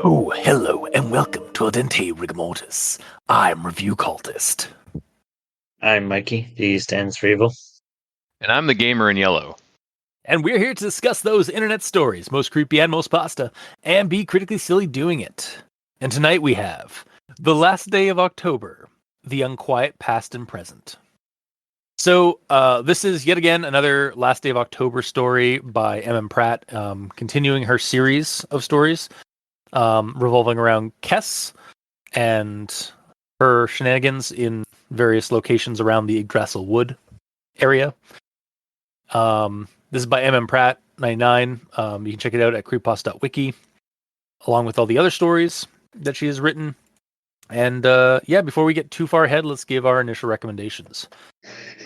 Oh, hello, and welcome to Aldente Rigamortis. I'm Review Cultist. I'm Mikey. D stands for evil. And I'm the gamer in yellow. And we're here to discuss those internet stories, most creepy and most pasta, and be critically silly doing it. And tonight we have The Last Day of October, The Unquiet Past and Present. So this is yet again another Last Day of October story by M.M. Pratt, continuing her series of stories revolving around Kess and her shenanigans in various locations around the Yggdrasil Wood area. This is by M.M. Pratt 99. You can check it out at creepypasta.wiki, along with all the other stories that she has written. And before we get too far ahead, let's give our initial recommendations.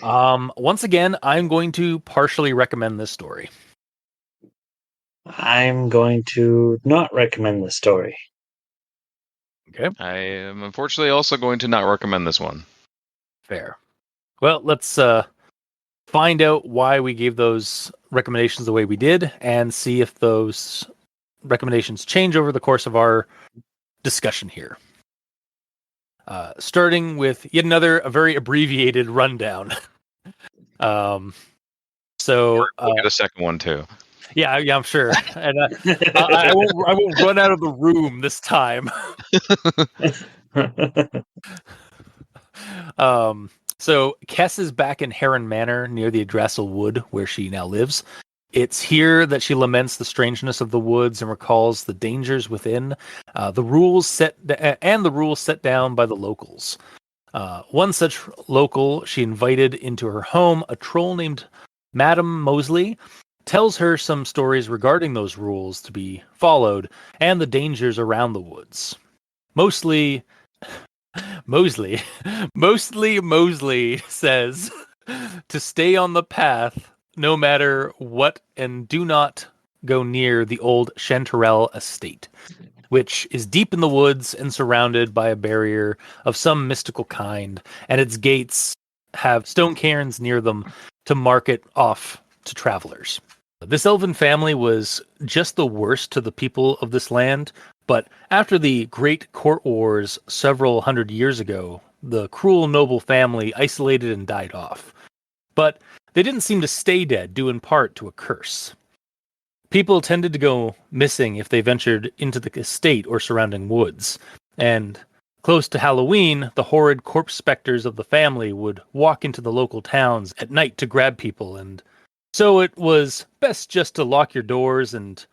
Once again, I'm going to partially recommend this story. I'm going to not recommend the story. Okay. I am unfortunately also going to not recommend this one. Fair. Well, let's find out why we gave those recommendations the way we did and see if those recommendations change over the course of our discussion here. Starting with yet another a very abbreviated rundown. We'll get a second one too. Yeah, I'm sure, and I won't run out of the room this time. So Kess is back in Heron Manor near the Yggdrasil Wood, where she now lives. It's here that she laments the strangeness of the woods and recalls the dangers within, the rules set down by the locals. One such local she invited into her home, a troll named Madame Mosley, tells her some stories regarding those rules to be followed and the dangers around the woods. Mosley says to stay on the path no matter what and do not go near the old Chanterelle estate, which is deep in the woods and surrounded by a barrier of some mystical kind, and its gates have stone cairns near them to mark it off to travelers. This elven family was just the worst to the people of this land, but after the Great Court Wars several hundred years ago, the cruel noble family isolated and died off. But they didn't seem to stay dead, due in part to a curse. People tended to go missing if they ventured into the estate or surrounding woods, and close to Halloween, the horrid corpse specters of the family would walk into the local towns at night to grab people, and so it was best just to lock your doors and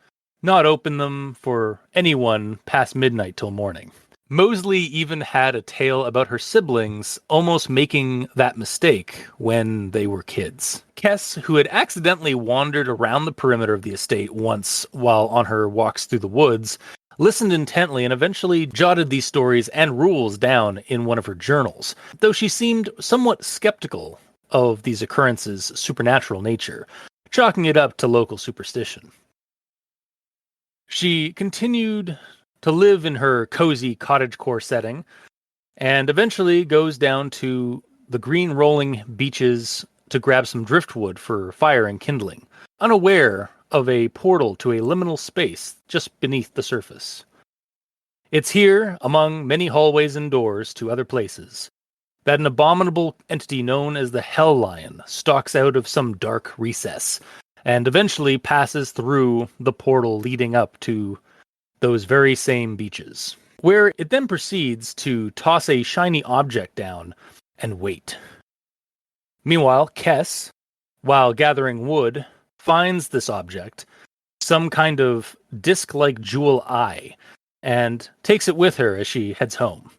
not open them for anyone past midnight till morning. Mosley even had a tale about her siblings almost making that mistake when they were kids. Kess, who had accidentally wandered around the perimeter of the estate once while on her walks through the woods, listened intently and eventually jotted these stories and rules down in one of her journals, though she seemed somewhat skeptical of these occurrences' supernatural nature, chalking it up to local superstition. She continued to live in her cozy cottagecore setting, and eventually goes down to the green rolling beaches to grab some driftwood for fire and kindling, unaware of a portal to a liminal space just beneath the surface. It's here, among many hallways and doors to other places, that an abominable entity known as the Hell Lion stalks out of some dark recess, and eventually passes through the portal leading up to those very same beaches, where it then proceeds to toss a shiny object down and wait. Meanwhile, Kess, while gathering wood, finds this object, some kind of disc-like jewel eye, and takes it with her as she heads home.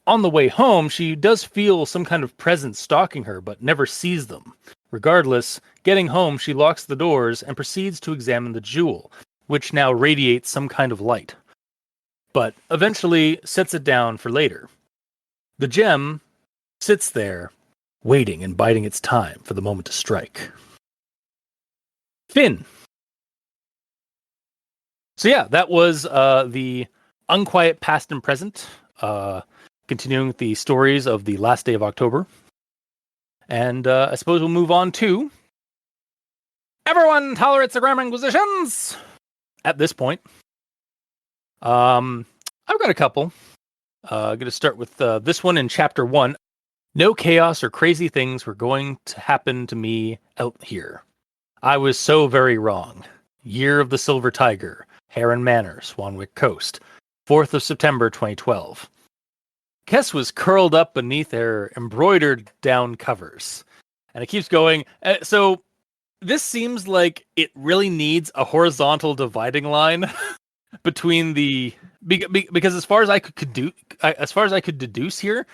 On the way home, she does feel some kind of presence stalking her, but never sees them. Regardless, getting home, she locks the doors and proceeds to examine the jewel, which now radiates some kind of light, but eventually sets it down for later. The gem sits there, waiting and biding its time for the moment to strike. Finn, So yeah, that was the Unquiet Past and Present, continuing with the stories of the last day of October. And I suppose we'll move on to Everyone Tolerates the Grammar Inquisitions! At this point. I've got a couple. I'm going to start with this one in Chapter 1. No chaos or crazy things were going to happen to me out here. I was so very wrong. Year of the Silver Tiger, Heron Manor, Swanwick Coast, 4th of September 2012. Kess was curled up beneath her embroidered down covers. And it keeps going. So this seems like it really needs a horizontal dividing line between the because as far as I could deduce here,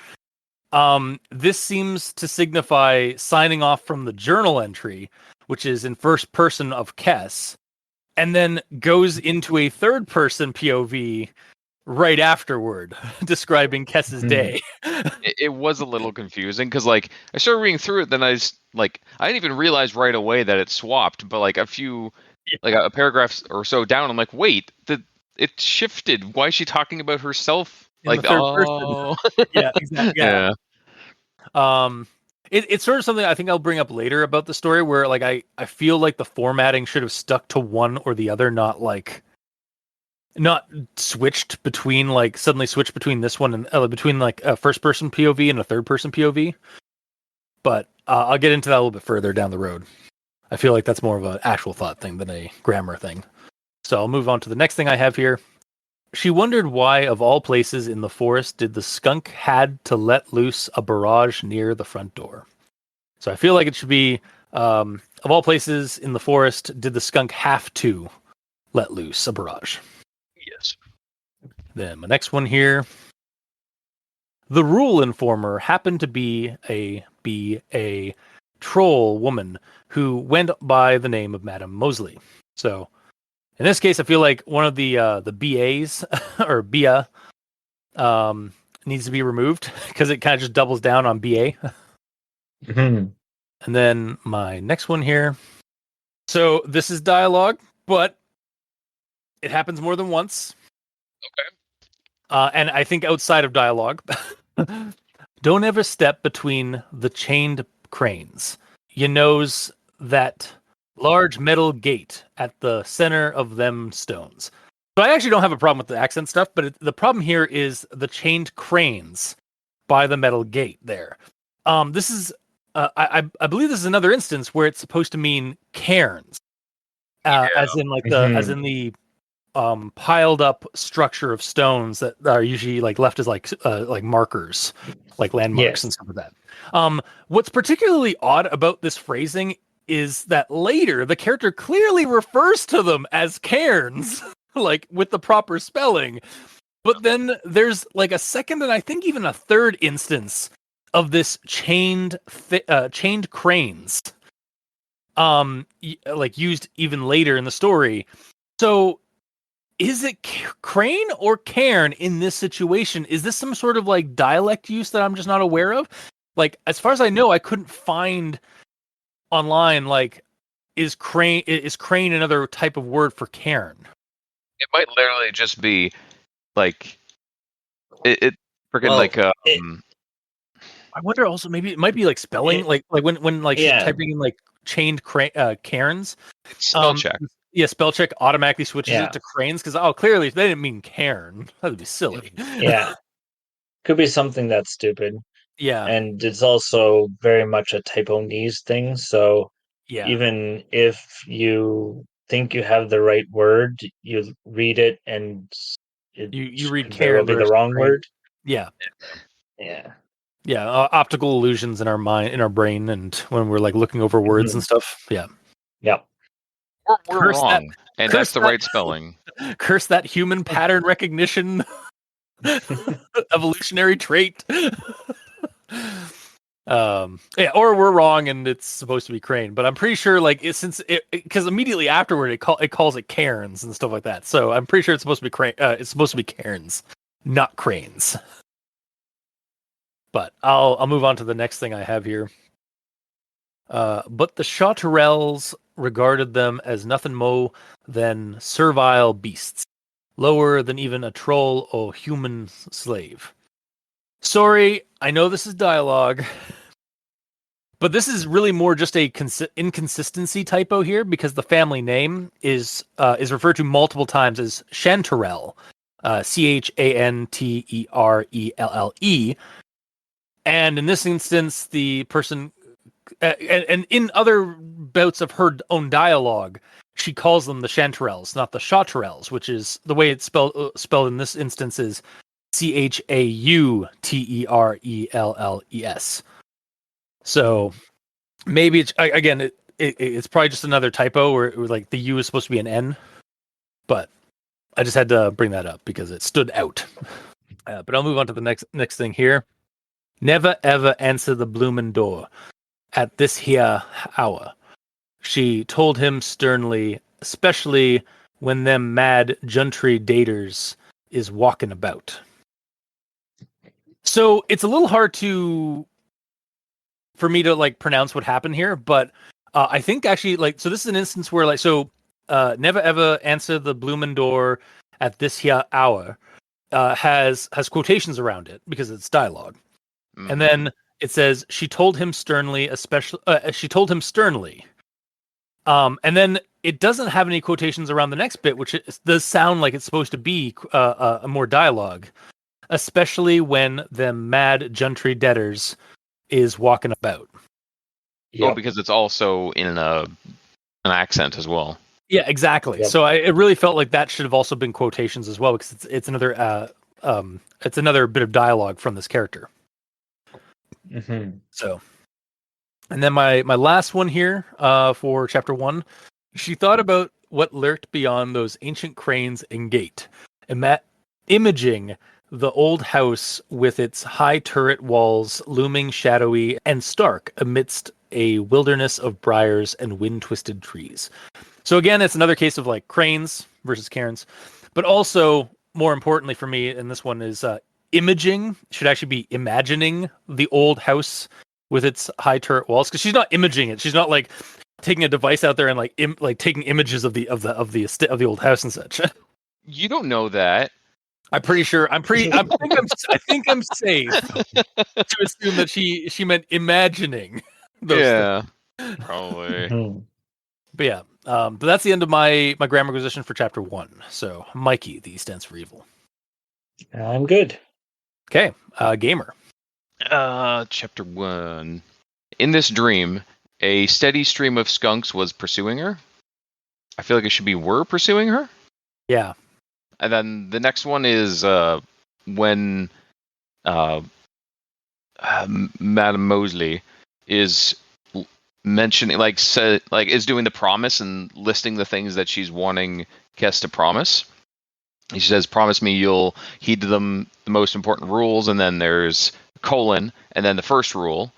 this seems to signify signing off from the journal entry, which is in first person of Kess, and then goes into a third person POV right afterward, describing Kess's day. It was a little confusing because I started reading through it, then I didn't even realize right away that it swapped, but a few a paragraph or so down, I'm like, wait, it shifted. Why is she talking about herself? In the third person. Yeah, exactly. Yeah. It's sort of something I think I'll bring up later about the story where I feel like the formatting should have stuck to one or the other, not switched between suddenly switched between this one and between a first person POV and a third person POV. But I'll get into that a little bit further down the road. I feel like that's more of an actual thought thing than a grammar thing. So I'll move on to the next thing I have here. She wondered why, of all places in the forest, did the skunk had to let loose a barrage near the front door. So I feel like it should be, of all places in the forest, did the skunk have to let loose a barrage? Yes. Then my next one here. The rule informer happened to be a troll woman who went by the name of Madame Mosley. So in this case, I feel like one of the BAs or BA needs to be removed because it kind of just doubles down on BA. Mm-hmm. And then my next one here. So this is dialogue, but it happens more than once. Okay. And I think outside of dialogue, don't ever step between the chained cranes. You knows that large metal gate at the center of them stones. So I actually don't have a problem with the accent stuff, but the problem here is the chained cranes by the metal gate there. This is, I believe this is another instance where it's supposed to mean cairns, as in the piled up structure of stones that are usually left as markers, like landmarks and stuff like that. What's particularly odd about this phrasing is that later the character clearly refers to them as cairns, with the proper spelling. But then there's a second and I think even a third instance of this chained cranes, used even later in the story. So is it crane or cairn in this situation? Is this some sort of dialect use that I'm just not aware of? As far as I know, I couldn't find online is crane another type of word for cairn? It might literally just be it I wonder also maybe it might be spelling when she's typing in chained cairns. It's spell check. Yeah, spell check automatically switches it to cranes because clearly they didn't mean cairn. That would be silly. Yeah. Could be something that's stupid. Yeah. And it's also very much a typo-nese thing, so even if you think you have the right word, you read it and you read cairn be the wrong word. Yeah. Yeah. Yeah, optical illusions in our mind, in our brain, and when we're looking over words and stuff. Yeah. Yep. We're wrong, and that's the right spelling. Curse that human pattern recognition evolutionary trait. Or we're wrong and it's supposed to be crane, but I'm pretty sure because immediately afterward it calls it cairns and stuff like that. So I'm pretty sure it's supposed to be crane. It's supposed to be cairns, not cranes. But I'll move on to the next thing I have here. But the Chauterelles regarded them as nothing more than servile beasts, lower than even a troll or human slave. Sorry, I know this is dialogue, but this is really more just a inconsistency typo here because the family name is referred to multiple times as Chanterelle, Chanterelle, and in this instance, the person, and in other bouts of her own dialogue, she calls them the Chanterelles, not the Chauterelles, which is the way it's spelled in this instance is Chauterelles. So maybe it's it's probably just another typo where like the U is supposed to be an N, but I just had to bring that up because it stood out. But I'll move on to the next thing here. Never ever answer the bloomin' door at this here hour, she told him sternly, especially when them mad juntry daters is walking about. So it's a little hard for me to like pronounce what happened here, but I think actually so this is an instance where never ever answer the bloomin' door at this here hour has quotations around it because it's dialogue. Mm-hmm. And then it says she told him sternly, and then it doesn't have any quotations around the next bit, which does sound like it's supposed to be a more dialogue, especially when the mad juntry debtors is walking about. Yep. Oh, because it's also in an accent as well. Yeah, exactly. Yep. So it really felt like that should have also been quotations as well, because it's another bit of dialogue from this character. Mm-hmm. So, and then my last one here for chapter 1, she thought about what lurked beyond those ancient cranes and gate, imaging the old house with its high turret walls looming shadowy and stark amidst a wilderness of briars and wind-twisted trees. So again, it's another case of like cranes versus cairns, but also more importantly for me in this one is imaging should actually be imagining the old house with its high turret walls, because she's not imaging it. She's not like taking a device out there and like taking images of the old house and such. You don't know that. I'm pretty sure. I think I'm safe to assume that she meant imagining. Those things. Probably. But yeah, but that's the end of my grammar acquisition for chapter 1. So Mikey, the E stands for evil. I'm good. Okay, gamer. Chapter 1. In this dream, a steady stream of skunks was pursuing her. I feel like it should be were pursuing her. Yeah. And then the next one is when Madame Mosley is mentioning, is doing the promise and listing the things that she's wanting Kess to promise. She says, promise me you'll heed to them the most important rules, and then there's colon, and then the first rule,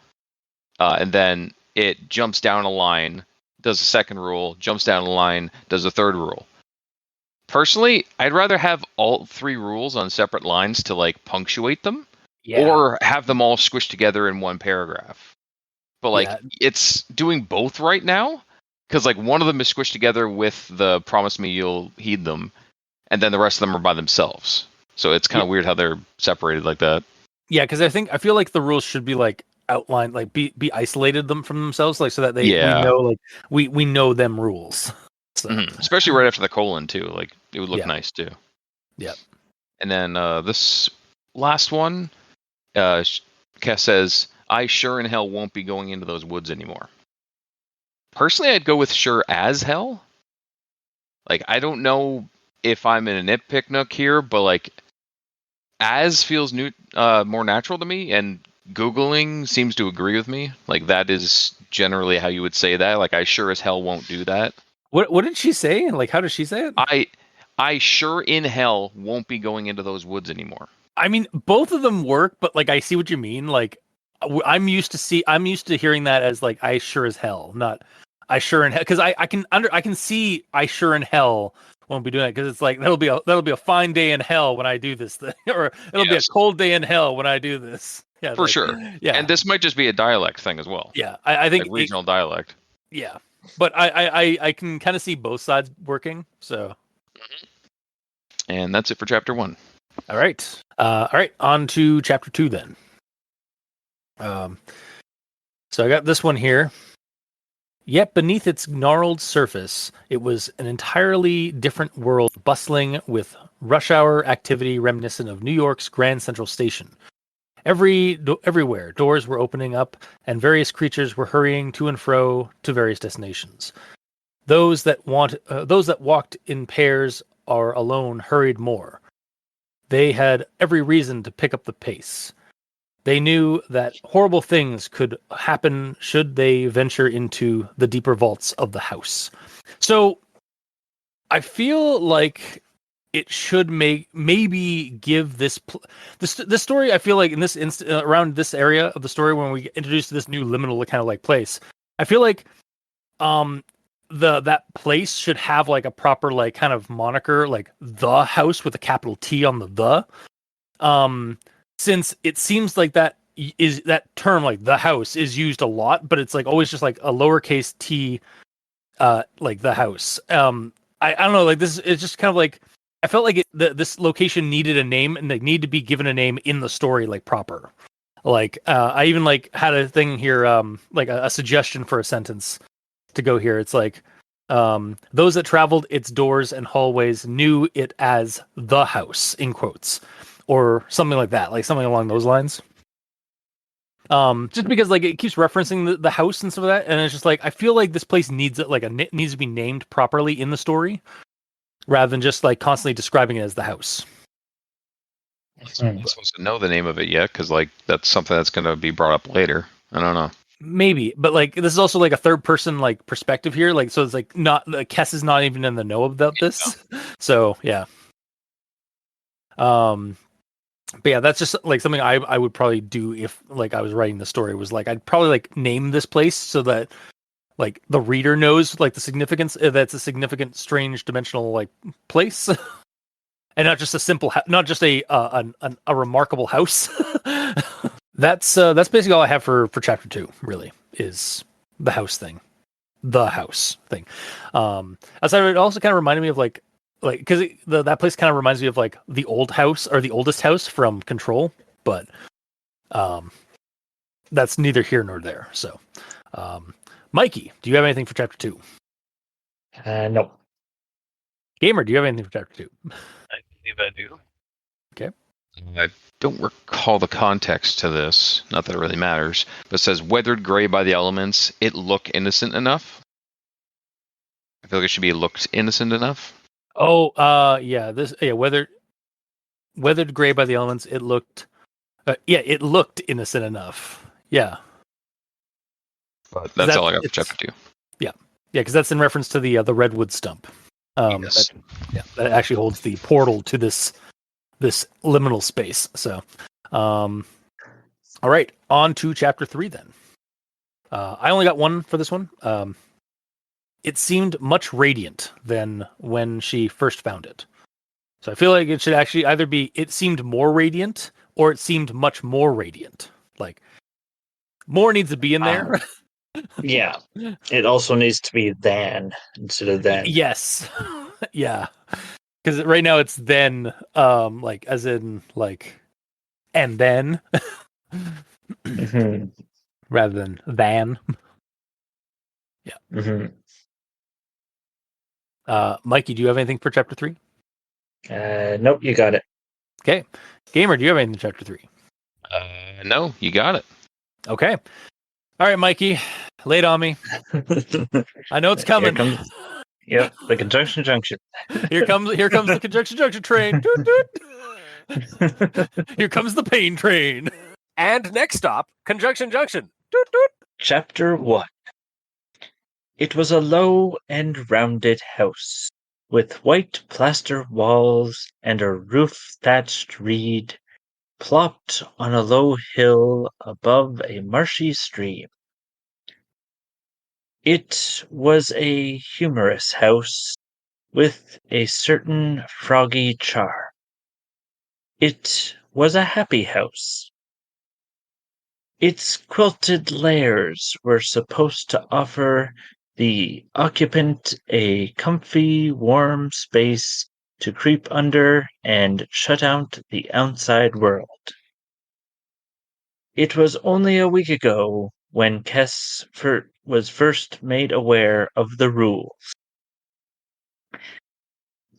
and then it jumps down a line, does the second rule, jumps down a line, does the third rule. Personally, I'd rather have all 3 rules on separate lines to like punctuate them, or have them all squished together in one paragraph. But it's doing both right now, because like one of them is squished together with the promise me you'll heed them, and then the rest of them are by themselves. So it's kind of weird how they're separated like that. Yeah, because I feel like the rules should be like outlined, like be isolated them from themselves, like so that we know like we know them rules. So. Mm-hmm. Especially right after the colon too, like it would look nice too. Yeah. And then this last one, Kess says, "I sure in hell won't be going into those woods anymore." Personally, I'd go with sure as hell. Like I don't know if I'm in a nitpick nook here, but like as feels more natural to me, and Googling seems to agree with me. Like that is generally how you would say that. Like I sure as hell won't do that. What did she say? Like how does she say it? I sure in hell won't be going into those woods anymore. I mean, both of them work, but like I see what you mean. Like I'm used to hearing that as like I sure as hell, not I sure in hell, because I can see I sure in hell won't be doing it, because it's like that'll be a fine day in hell when I do this thing, or it'll be a cold day in hell when I do this. Yeah, for sure. Yeah, and this might just be a dialect thing as well. Yeah, I think like regional dialect. Yeah, but I can kind of see both sides working. So, And that's it for chapter 1. all right, on to chapter 2 then. So I got this one here. Yet beneath its gnarled surface, it was an entirely different world, bustling with rush hour activity reminiscent of New York's Grand Central Station. Everywhere, doors were opening up, and various creatures were hurrying to and fro to various destinations. Those that walked in pairs or alone hurried more. They had every reason to pick up the pace. They knew that horrible things could happen should they venture into the deeper vaults of the house. So I feel like it should maybe give this story. I feel like in this around this area of the story, when we get introduced to this new liminal kind of like place, I feel like that place should have like a proper like kind of moniker, like the house with a capital T on the. Since it seems like that term, like the house, is used a lot, but it's like always just like a lowercase t, like the house. I don't know, like this is just kind of like I felt like this location needed a name, and they need to be given a name in the story, like proper. Like I even like had a thing here, like a suggestion for a sentence to go here. It's like those that traveled its doors and hallways knew it as the house, in quotes, or something like that, like something along those lines. Just because like it keeps referencing the house and stuff like that, and it's just like I feel like this place needs needs to be named properly in the story, rather than just like constantly describing it as the house. I'm not supposed to know the name of it yet, because like that's something that's going to be brought up later. I don't know. Maybe, but like this is also like a third person like perspective here, like so it's like not Kess is not even in the know about this, so yeah. But yeah, that's just like something I would probably do if like I was writing the story, was like I'd probably like name this place so that like the reader knows like the significance, that's a significant, strange, dimensional like place, and not just a simple, not just a remarkable house. That's basically all I have for chapter 2. Really, is the house thing, Aside, it also kind of reminded me of like because that place kind of reminds me of like the old house, or the oldest house from Control, but that's neither here nor there. So, Mikey, do you have anything for chapter 2? No. Gamer, do you have anything for chapter 2? I believe I do. Okay. I don't recall the context to this. Not that it really matters. But it says, weathered gray by the elements, it looked innocent enough. I feel like it should be looked innocent enough. Oh, yeah. Weathered gray by the elements. It looked, it looked innocent enough. Yeah. But that's all I got for chapter 2. Yeah, because that's in reference to the redwood stump. Yes. That actually holds the portal to this liminal space. So, all right, on to chapter 3 then. I only got one for this one. It seemed much radiant than when she first found it. So I feel like it should actually either be it seemed more radiant or it seemed much more radiant. Like more needs to be in there. Yeah. It also needs to be than instead of then. Yes. Yeah. Because right now it's then, like as in like, and then, Mm-hmm. rather than than. Yeah. Mm-hmm. Mikey, do you have anything for chapter 3? Nope, you got it. Okay. Gamer, do you have anything for chapter 3? No, you got it. Okay. All right, Mikey, lay it on me. I know it's coming. Yep, the conjunction junction. Here comes the conjunction junction train. Toot, toot. Here comes the pain train. And next stop, conjunction junction. Toot, toot. Chapter 1. It was a low and rounded house, with white plaster walls and a roof thatched reed, plopped on a low hill above a marshy stream. It was a humorous house, with a certain froggy charm. It was a happy house. Its quilted lairs were supposed to offer the occupant a comfy, warm space to creep under and shut out the outside world. It was only a week ago when Kess was first made aware of the rules.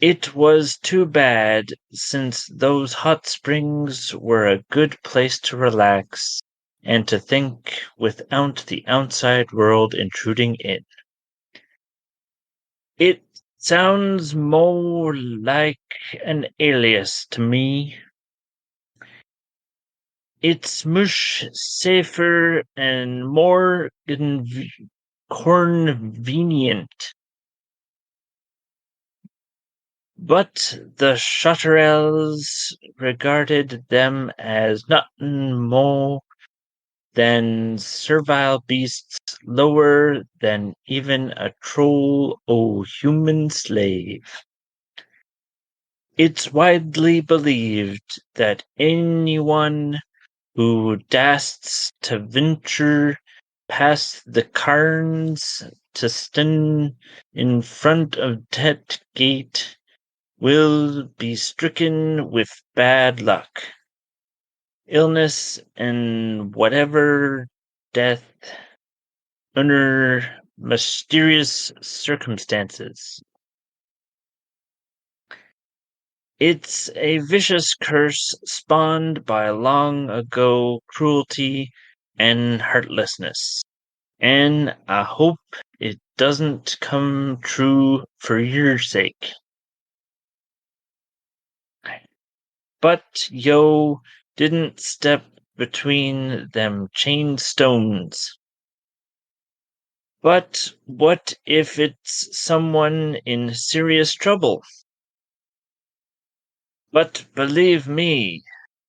It was too bad, since those hot springs were a good place to relax and to think without the outside world intruding in. It sounds more like an alias to me. It's much safer and more convenient. But the Shutterells regarded them as nothing more than servile beasts lower than even a troll or human slave. It's widely believed that anyone who dastes to venture past the cairns to stand in front of that gate will be stricken with bad luck, illness, and whatever death under mysterious circumstances. It's a vicious curse spawned by long ago cruelty and heartlessness, and I hope it doesn't come true for your sake. But yo didn't step between them chained stones. But what if it's someone in serious trouble? But believe me,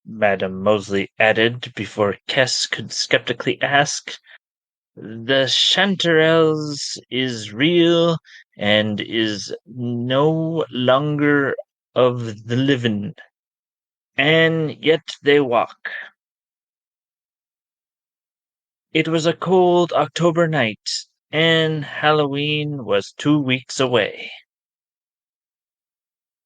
Madame Mosley added before Kess could skeptically ask, the Chanterelles is real and is no longer of the living, and yet they walk. It was a cold October night, and Halloween was 2 weeks away.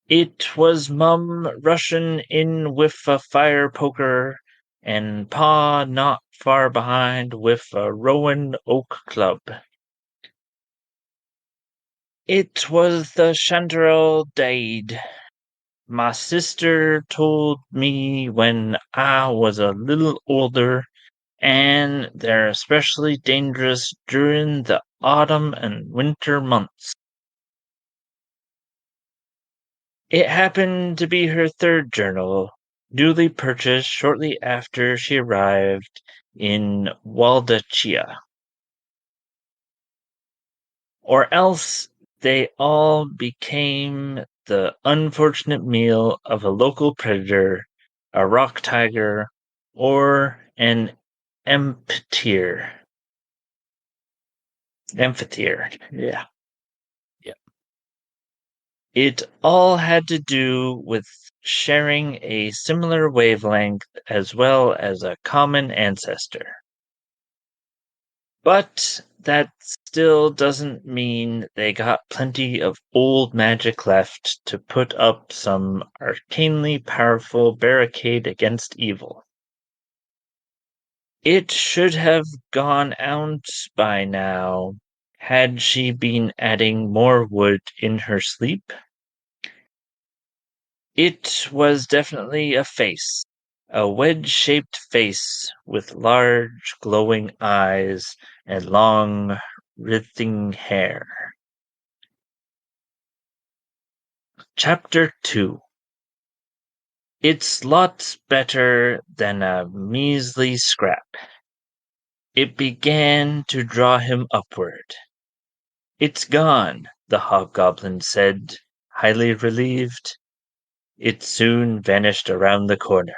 It was Mum rushing in with a fire poker, and Pa not far behind with a Rowan oak club. It was the Chanterelle died. My sister told me when I was a little older, and they're especially dangerous during the autumn and winter months. It happened to be her third journal, newly purchased shortly after she arrived in Waldachia. Or else they all became the unfortunate meal of a local predator, a rock tiger, or an amphitheater. Yeah. Yeah. It all had to do with sharing a similar wavelength as well as a common ancestor. But that still doesn't mean they got plenty of old magic left to put up some arcanely powerful barricade against evil. It should have gone out by now, had she been adding more wood in her sleep. It was definitely a face, a wedge-shaped face with large glowing eyes and long writhing hair. Chapter 2. It's lots better than a measly scrap. It began to draw him upward. It's gone, the hobgoblin said, highly relieved. It soon vanished around the corner.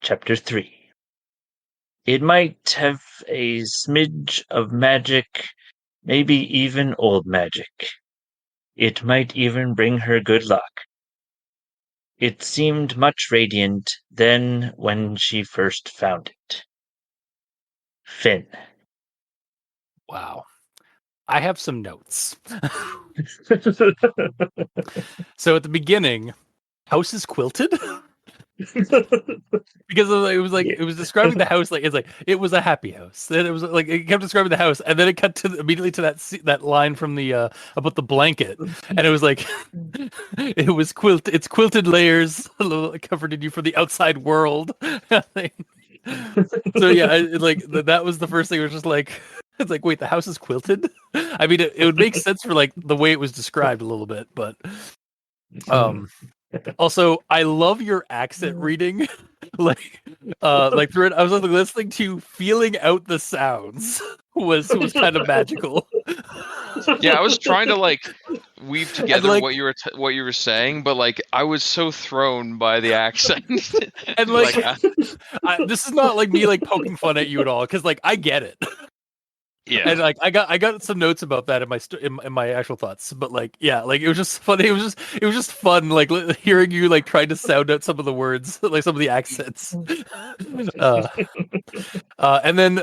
Chapter 3. It might have a smidge of magic, maybe even old magic. It might even bring her good luck. It seemed much radiant then when she first found it. Finn. Wow. I have some notes. So at the beginning, house is quilted. Because it was describing the house like it was a happy house. And it was like it kept describing the house, and then it cut to immediately to that line from the about the blanket, and it was like it was it's quilted layers covered in you from the outside world. So yeah, that was the first thing. It was just like it's like wait, the house is quilted. I mean, it would make sense for like the way it was described a little bit, but also, I love your accent reading. like through it, I was like listening to feeling out the sounds was kind of magical. Yeah, I was trying to like weave together like- what you were saying, but like I was so thrown by the accent. And like, this is not like me like poking fun at you at all, because like I get it. yeah, And like I got some notes about that in my in my actual thoughts, but like yeah, like it was just funny. It was just fun, like hearing you like trying to sound out some of the words, like some of the accents. And then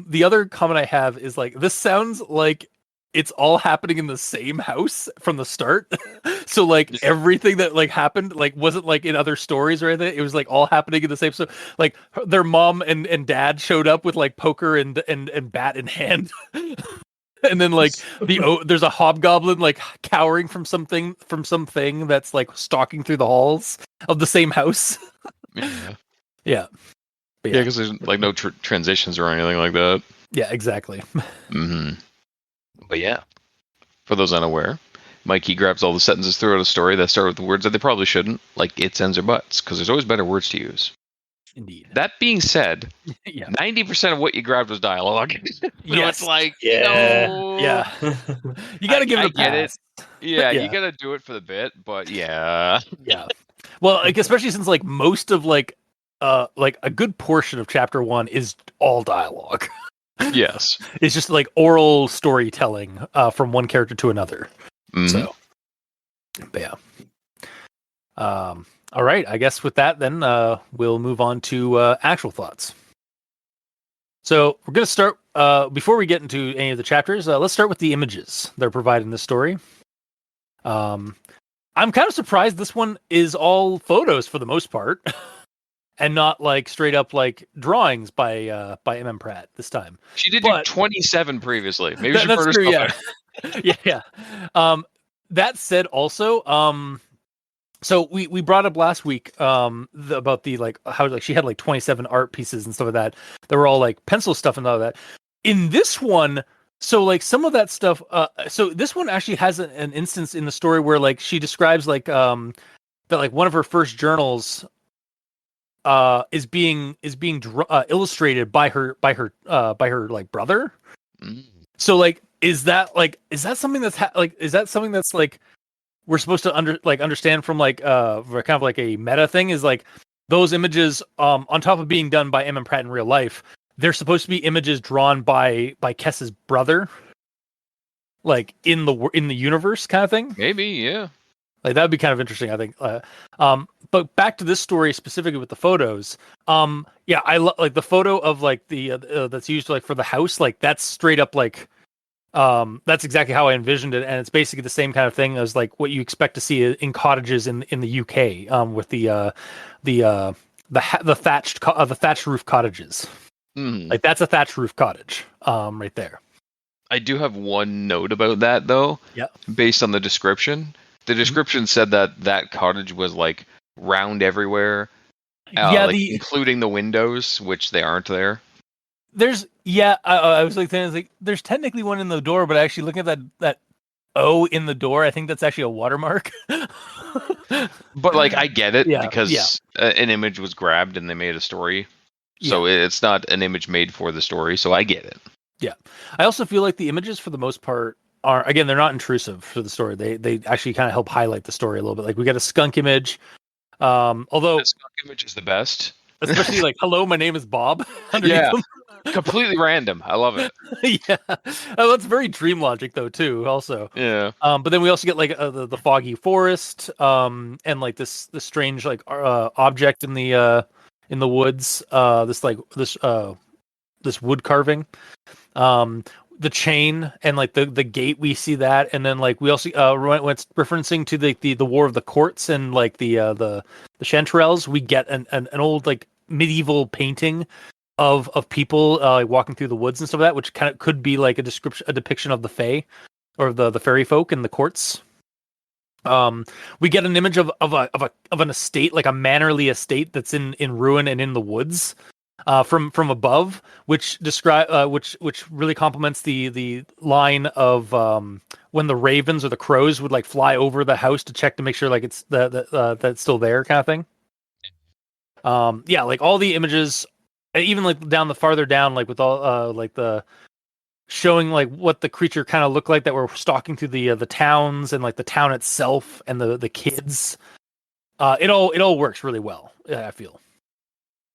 the other comment I have is like this sounds like it's all happening in the same house from the start. So like everything that like happened like wasn't like in other stories or anything. It was like all happening in the same. So like their mom and dad showed up with like poker and bat in hand. And then like there's a hobgoblin like cowering from something that's like stalking through the halls of the same house. yeah, Yeah. yeah, because there's like no transitions or anything like that. Yeah, exactly. hmm But yeah, for those unaware, Mikey grabs all the sentences throughout a story that start with words that they probably shouldn't, like its, ends, or buts, because there's always better words to use. Indeed. That being said, Yeah. 90% of what you grabbed was dialogue. So Yes. it's like, Yeah. no, Yeah. You got to give it a get it. pass. Yeah, Yeah. you got to do it for the bit, but yeah. Yeah. Well, like especially since like most of like a good portion of chapter 1 is all dialogue. Yes. It's just like oral storytelling from one character to another. Mhm. So, but yeah. All right. I guess with that, then we'll move on to actual thoughts. So we're going to start before we get into any of the chapters. Let's start with the images that are provided in this story. I'm kind of surprised this one is all photos for the most part, and not like straight up like drawings by MM Pratt this time. She did But- do 27 previously. Maybe she That's put true. herself Yeah. Yeah. That said, also, so we brought up last week about the like how like she had like 27 art pieces and stuff like that were all like pencil stuff and all that. In this one, so like some of that stuff, so this one actually has an instance in the story where like she describes like that like one of her first journals is being illustrated by her like brother. Mm. So like is that something that's is that something that's like we're supposed to understand from like kind of like a meta thing, is like those images on top of being done by M. Pratt in real life, they're supposed to be images drawn by Kess's brother, like in the universe kind of thing. Maybe, yeah. Like that would be kind of interesting, I think. But back to this story specifically with the photos. Yeah, I like the photo of like the that's used like for the house. Like that's straight up like that's exactly how I envisioned it, and it's basically the same kind of thing as like what you expect to see in cottages in the UK with the thatched roof cottages. Mm. Like that's a thatched roof cottage right there. I do have one note about that though. Yeah. Based on the description. The description said that cottage was like round everywhere. Like, including the windows, which they aren't there. There's I was like saying like there's technically one in the door, but actually looking at that O in the door, I think that's actually a watermark. But like I get it Yeah, because an image was grabbed and they made a story. So it's not an image made for the story, so I get it. Yeah. I also feel like the images for the most part are, again, they're not intrusive for the story. They actually kind of help highlight the story a little bit. Like we got a skunk image. Although The skunk image is the best. especially like hello, my name is Bob. underneath them. Completely random. I love it. Yeah. Oh, that's very dream logic though too, also. Yeah. But then we also get like the foggy forest, and like this strange like object in the woods, this wood carving. the chain and like the gate, we see that, and then like we also when it's referencing to the War of the Courts and like the chanterelles, we get an old like medieval painting of people like walking through the woods and stuff like that, which kind of could be like a depiction of the Fae or the fairy folk in the courts. We get an image of an estate, like a mannerly estate that's in ruin and in the woods, from above, which which really complements the line of when the ravens or the crows would like fly over the house to check to make sure like it's that's still there, kind of thing. Yeah, like all the images, even like farther down, like with all like the showing like what the creature kind of looked like that were stalking through the towns and like the town itself and the kids. It all works really well, I feel.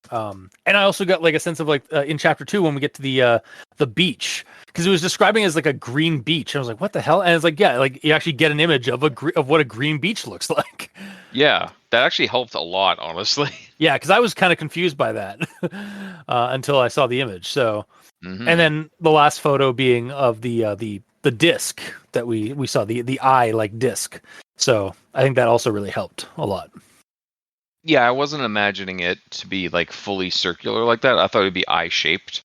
And I also got like a sense of like in chapter 2 when we get to the beach, because it was describing it as like a green beach. And I was like, what the hell? And it's like, yeah, like you actually get an image of what a green beach looks like. Yeah, that actually helped a lot, honestly. Yeah, because I was kind of confused by that until I saw the image. So, Mm-hmm. and then the last photo being of the disc that we saw, the eye like disc. So I think that also really helped a lot. Yeah, I wasn't imagining it to be like fully circular like that. I thought it'd be eye shaped.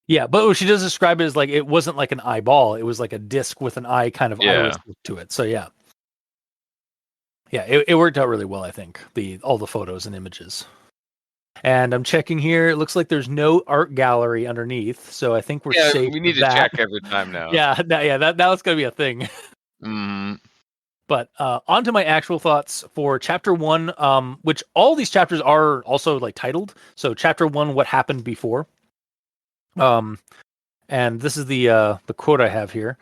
Yeah, but what she does describe it as like it wasn't like an eyeball; it was like a disc with an eye kind of iris look to it. So yeah, it worked out really well. I think all the photos and images. And I'm checking here. It looks like there's no art gallery underneath, so I think we're safe. We need to check every time now. That was gonna be a thing. But on to my actual thoughts for chapter 1, which all these chapters are also like titled. So chapter 1, what happened before. And this is the quote I have here.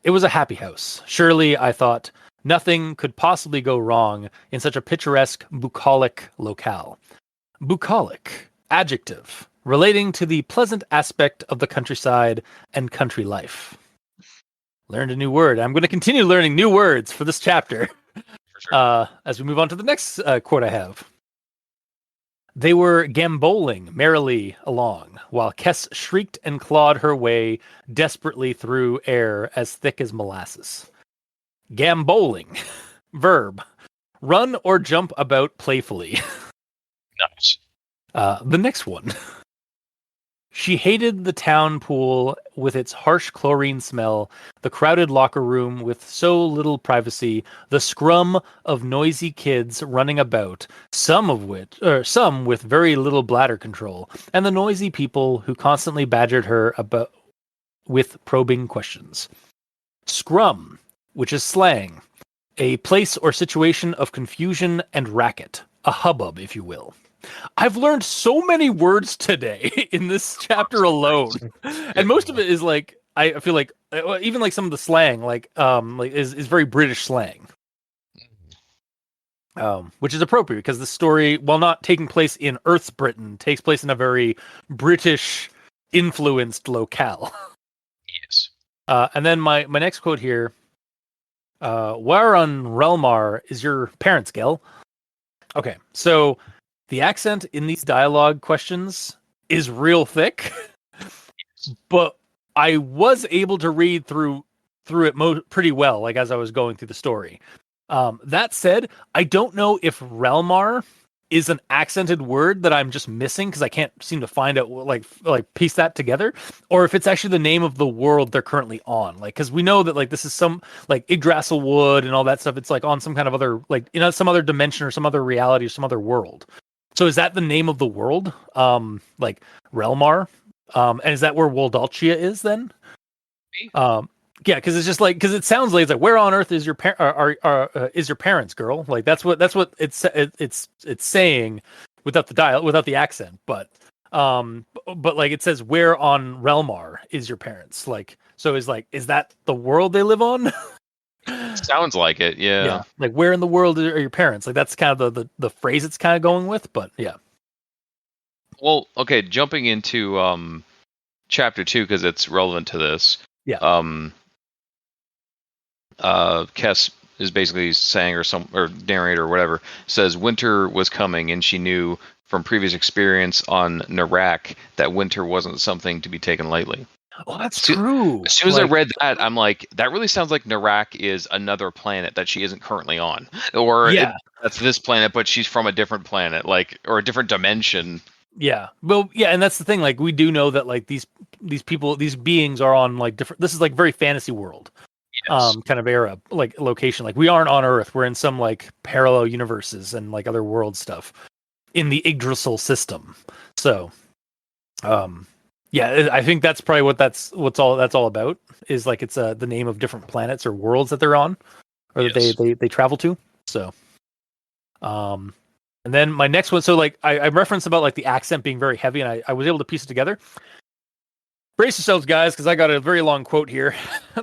It was a happy house. Surely, I thought, nothing could possibly go wrong in such a picturesque, bucolic locale. Bucolic, adjective, relating to the pleasant aspect of the countryside and country life. Learned a new word. I'm going to continue learning new words for this chapter. For sure. As we move on to the next quote I have. They were gamboling merrily along, while Kess shrieked and clawed her way desperately through air as thick as molasses. Gamboling. Verb. Run or jump about playfully. Nice. The next one. She hated the town pool with its harsh chlorine smell, the crowded locker room with so little privacy, the scrum of noisy kids running about, some with very little bladder control, and the noisy people who constantly badgered her about with probing questions. Scrum, which is slang, a place or situation of confusion and racket, a hubbub, if you will. I've learned so many words today in this chapter alone, and most of it is like I feel like even like some of the slang like is very British slang, which is appropriate because the story, while not taking place in Earth's Britain, takes place in a very British influenced locale. Yes. And then my next quote here: "Where on Relmar is your parents, Gil?" Okay, so. The accent in these dialogue questions is real thick, but I was able to read through it pretty well, like as I was going through the story. That said, I don't know if Relmar is an accented word that I'm just missing because I can't seem to find out like piece that together, or if it's actually the name of the world they're currently on. Like, because we know that like this is some like Yggdrasil wood and all that stuff. It's like on some kind of other like some other dimension or some other reality or some other world. So is that the name of the world? Like Relmar? And is that where Waldalchia is then? Yeah, because it's just like because it sounds like it's like where on earth is your is your parents, girl? Like that's what it's saying without the accent, but like it says where on Relmar is your parents? Like so is that the world they live on? Sounds like it, yeah. Like where in the world are your parents? Like that's kind of the phrase it's kind of going with, but yeah. Well, okay, jumping into chapter 2 because it's relevant to this. Yeah. Kess is basically saying, or narrator or whatever says winter was coming, and she knew from previous experience on Narak that winter wasn't something to be taken lightly. Oh, that's true. As soon as I read that, I'm like, that really sounds like Narak is another planet that she isn't currently on, or that's this planet, but she's from a different planet, like, or a different dimension. Yeah. Well, yeah, and that's the thing. Like, we do know that like these people, these beings are on like different. This is like very fantasy world, Yes. kind of era, like location. Like, we aren't on Earth. We're in some like parallel universes and like other world stuff in the Yggdrasil system. So, yeah, I think that's probably what's all about. Is like it's the name of different planets or worlds that they're on, or that they travel to. So, and then my next one, so like I referenced about like the accent being very heavy, and I was able to piece it together. Brace yourselves, guys, because I got a very long quote here,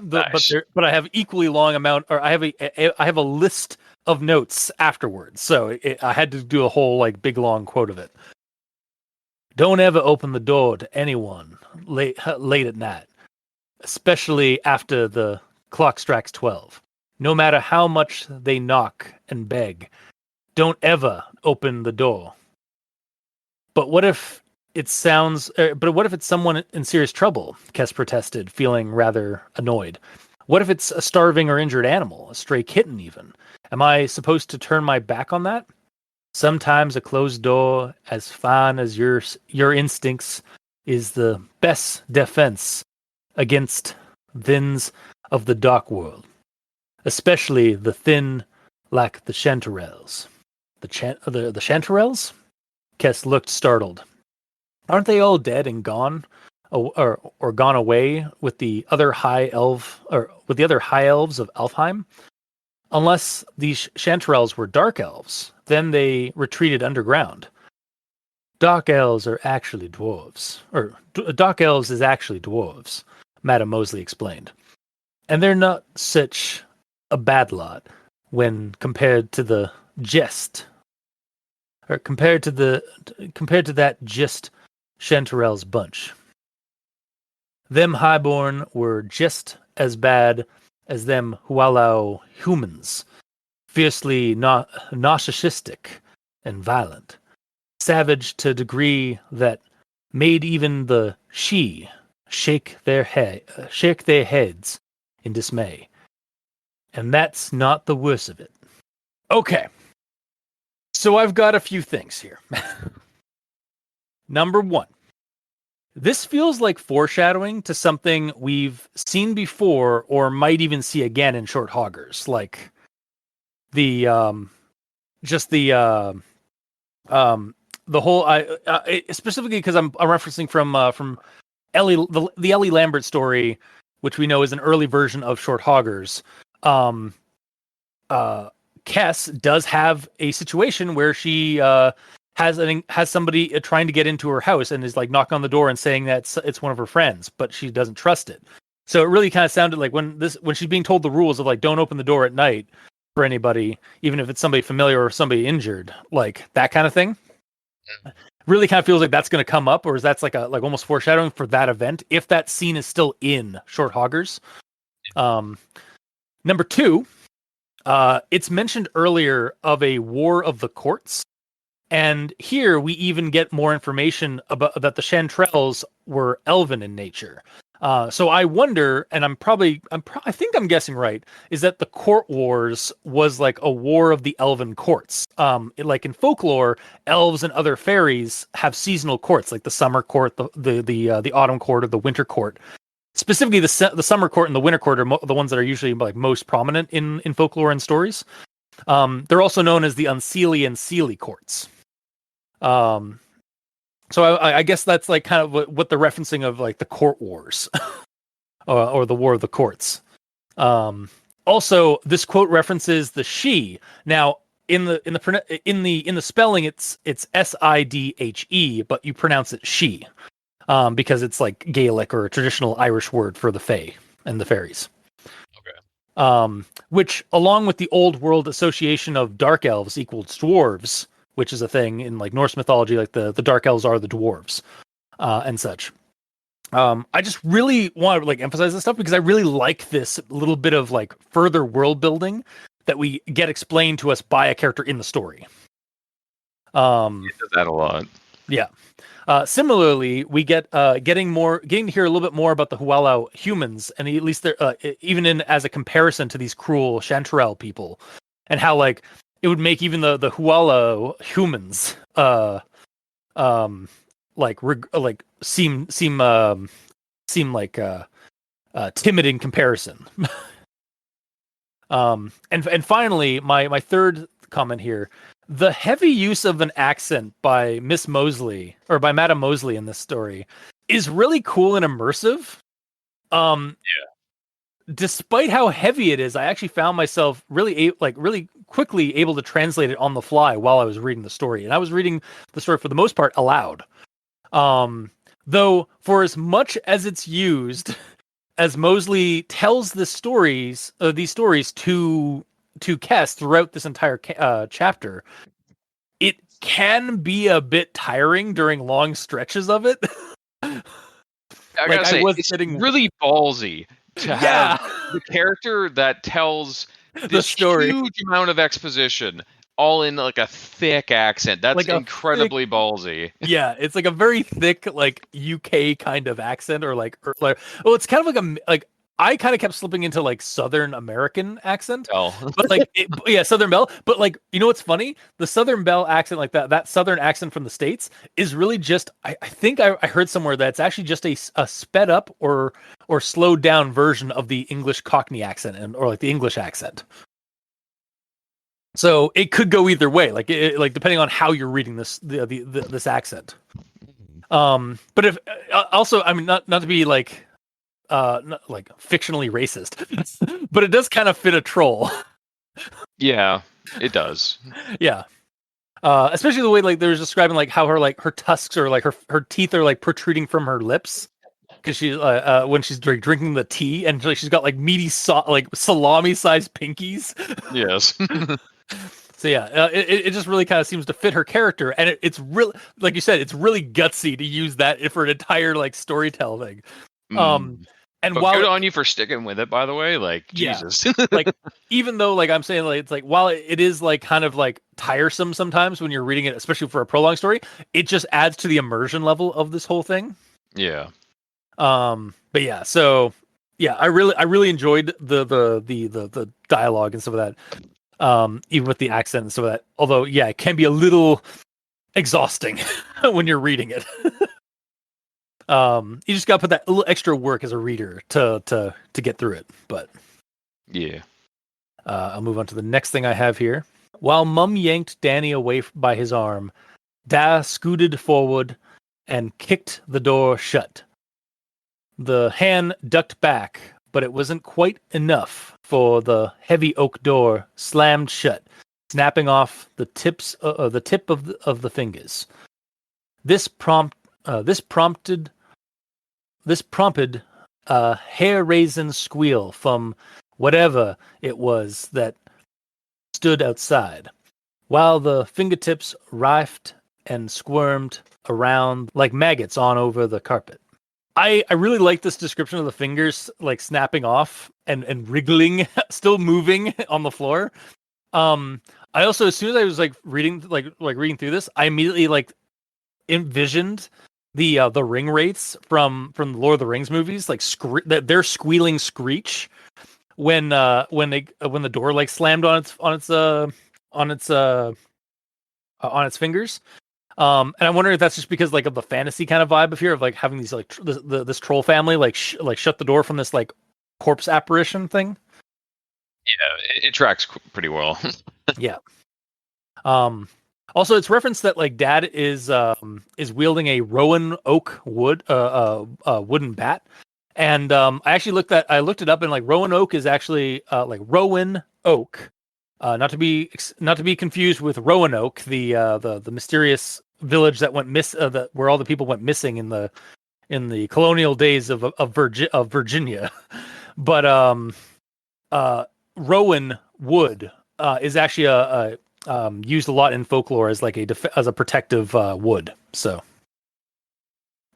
Nice. but I have equally long amount, or I have a list of notes afterwards, so I had to do a whole like big long quote of it. Don't ever open the door to anyone late at night, especially after the clock strikes 12. No matter how much they knock and beg, don't ever open the door. But what if it's someone in serious trouble? Kess protested, feeling rather annoyed. What if it's a starving or injured animal, a stray kitten even? Am I supposed to turn my back on that? Sometimes a closed door, as fine as your instincts, is the best defense against thins of the dark world, especially the thin like the chanterelles. The chanterelles? Kess looked startled. Aren't they all dead and gone, or gone away with the other high elves of Elfheim? Unless these chanterelles were dark elves, then they retreated underground. Dark elves are actually dwarves, dark elves is actually dwarves, Madame Mosley explained, and they're not such a bad lot when compared to the jest. Or compared to that just Chanterelle's bunch. Them highborn were just as bad as them Hualau humans, fiercely narcissistic and violent, savage to a degree that made even the she shake their heads in dismay. And that's not the worst of it. Okay. So I've got a few things here. Number one, this feels like foreshadowing to something we've seen before or might even see again in Short Hoggers, like the whole specifically because I'm referencing from Ellie the Ellie Lambert story, which we know is an early version of Short Hoggers. Kess does have a situation where she has somebody trying to get into her house and is like knocking on the door and saying that it's one of her friends, but she doesn't trust it. So it really kind of sounded like when she's being told the rules of like don't open the door at night for anybody, even if it's somebody familiar or somebody injured, like that kind of thing. Really kind of feels like that's going to come up, or is that's like almost foreshadowing for that event if that scene is still in Short Hoggers. Number two. It's mentioned earlier of a war of the courts, and here we even get more information about that the Chanterelles were elven in nature. So I wonder, and I think I'm guessing right, is that the court wars was like a war of the elven courts. Like in folklore, elves and other fairies have seasonal courts, like the summer court, the autumn court, or the winter court. Specifically, the summer court and the winter court are the ones that are usually like most prominent in folklore and stories. They're also known as the Unseelie and Seelie courts. So I guess that's like kind of what the referencing of like the court wars, or the war of the courts. Also, this quote references the she. Now, in the spelling, it's Sidhe, but you pronounce it she. Because it's like Gaelic or a traditional Irish word for the Fae and the fairies. Okay. Which, along with the old world association of dark elves equals dwarves, which is a thing in like Norse mythology, like the dark elves are the dwarves, and such. I just really want to like emphasize this stuff because I really like this little bit of like further world building that we get explained to us by a character in the story. It does that a lot. Yeah. Similarly, we get getting to hear a little bit more about the Huala humans, and at least they're even in as a comparison to these cruel Chanterelle people, and how like it would make even the Huala humans like seem like timid in comparison. And finally, my third comment here: the heavy use of an accent by Miss Mosley or by Madame Mosley in this story is really cool and immersive. Despite how heavy it is, I actually found myself really quickly able to translate it on the fly while I was reading the story, and I was reading the story for the most part aloud. Though for as much as it's used, as Mosley tells these stories to Kess throughout this entire chapter, it can be a bit tiring during long stretches of it. I gotta say, it's really ballsy to have the character that tells this huge amount of exposition all in like a thick accent. That's like incredibly ballsy. Yeah, it's like a very thick, like UK kind of accent, or well, it's kind of like I kind of kept slipping into like Southern American accent, but like Southern Belle. But like, you know what's funny? The Southern Belle accent, like that Southern accent from the States, is really just I think I heard somewhere that it's actually just a sped up or slowed down version of the English Cockney accent or like the English accent. So it could go either way, like depending on how you're reading this accent. But if also, I mean, not to be like not like fictionally racist, but it does kind of fit a troll. Yeah, it does. Yeah. Especially the way like they're describing like how her tusks are like her teeth are like protruding from her lips because she's when she's drinking the tea, and like she's got like meaty like salami sized pinkies. Yes. So yeah, it just really kind of seems to fit her character, and it's really, like you said, it's really gutsy to use that for an entire like storytelling. And but while good on you for sticking with it, by the way, like Jesus. Like even though like I'm saying like it's like while it is like kind of like tiresome sometimes when you're reading it, especially for a prolonged story, it just adds to the immersion level of this whole thing. Yeah. But yeah, so yeah, I really enjoyed the dialogue and stuff of that. Even with the accent and stuff of that. Although yeah, it can be a little exhausting when you're reading it. You just got to put that little extra work as a reader to get through it. But yeah, I'll move on to the next thing I have here. While Mum yanked Danny away by his arm, Da scooted forward and kicked the door shut. The hand ducked back, but it wasn't quite enough, for the heavy oak door slammed shut, snapping off the tip of the fingers. This prompted a hair-raising squeal from whatever it was that stood outside, while the fingertips writhed and squirmed around like maggots on over the carpet. I really like this description of the fingers like snapping off and wriggling, still moving on the floor. I also, as soon as I was like reading through this, I immediately like envisioned the ring wraiths from the Lord of the Rings movies, like their squealing screech when the door like slammed on its fingers. And I'm wondering if that's just because like of the fantasy kind of vibe of here of like having these like this troll family like shut the door from this like corpse apparition thing. Yeah, it tracks pretty well. Yeah. Also, it's referenced that like Dad is wielding a Rowan oak wooden bat, and I actually looked it up, and like Rowan oak is actually like Rowan oak, not to be confused with Roanoke, the mysterious village that went where all the people went missing in the colonial days of Virginia, but Rowan wood is actually used a lot in folklore as like as a protective wood. So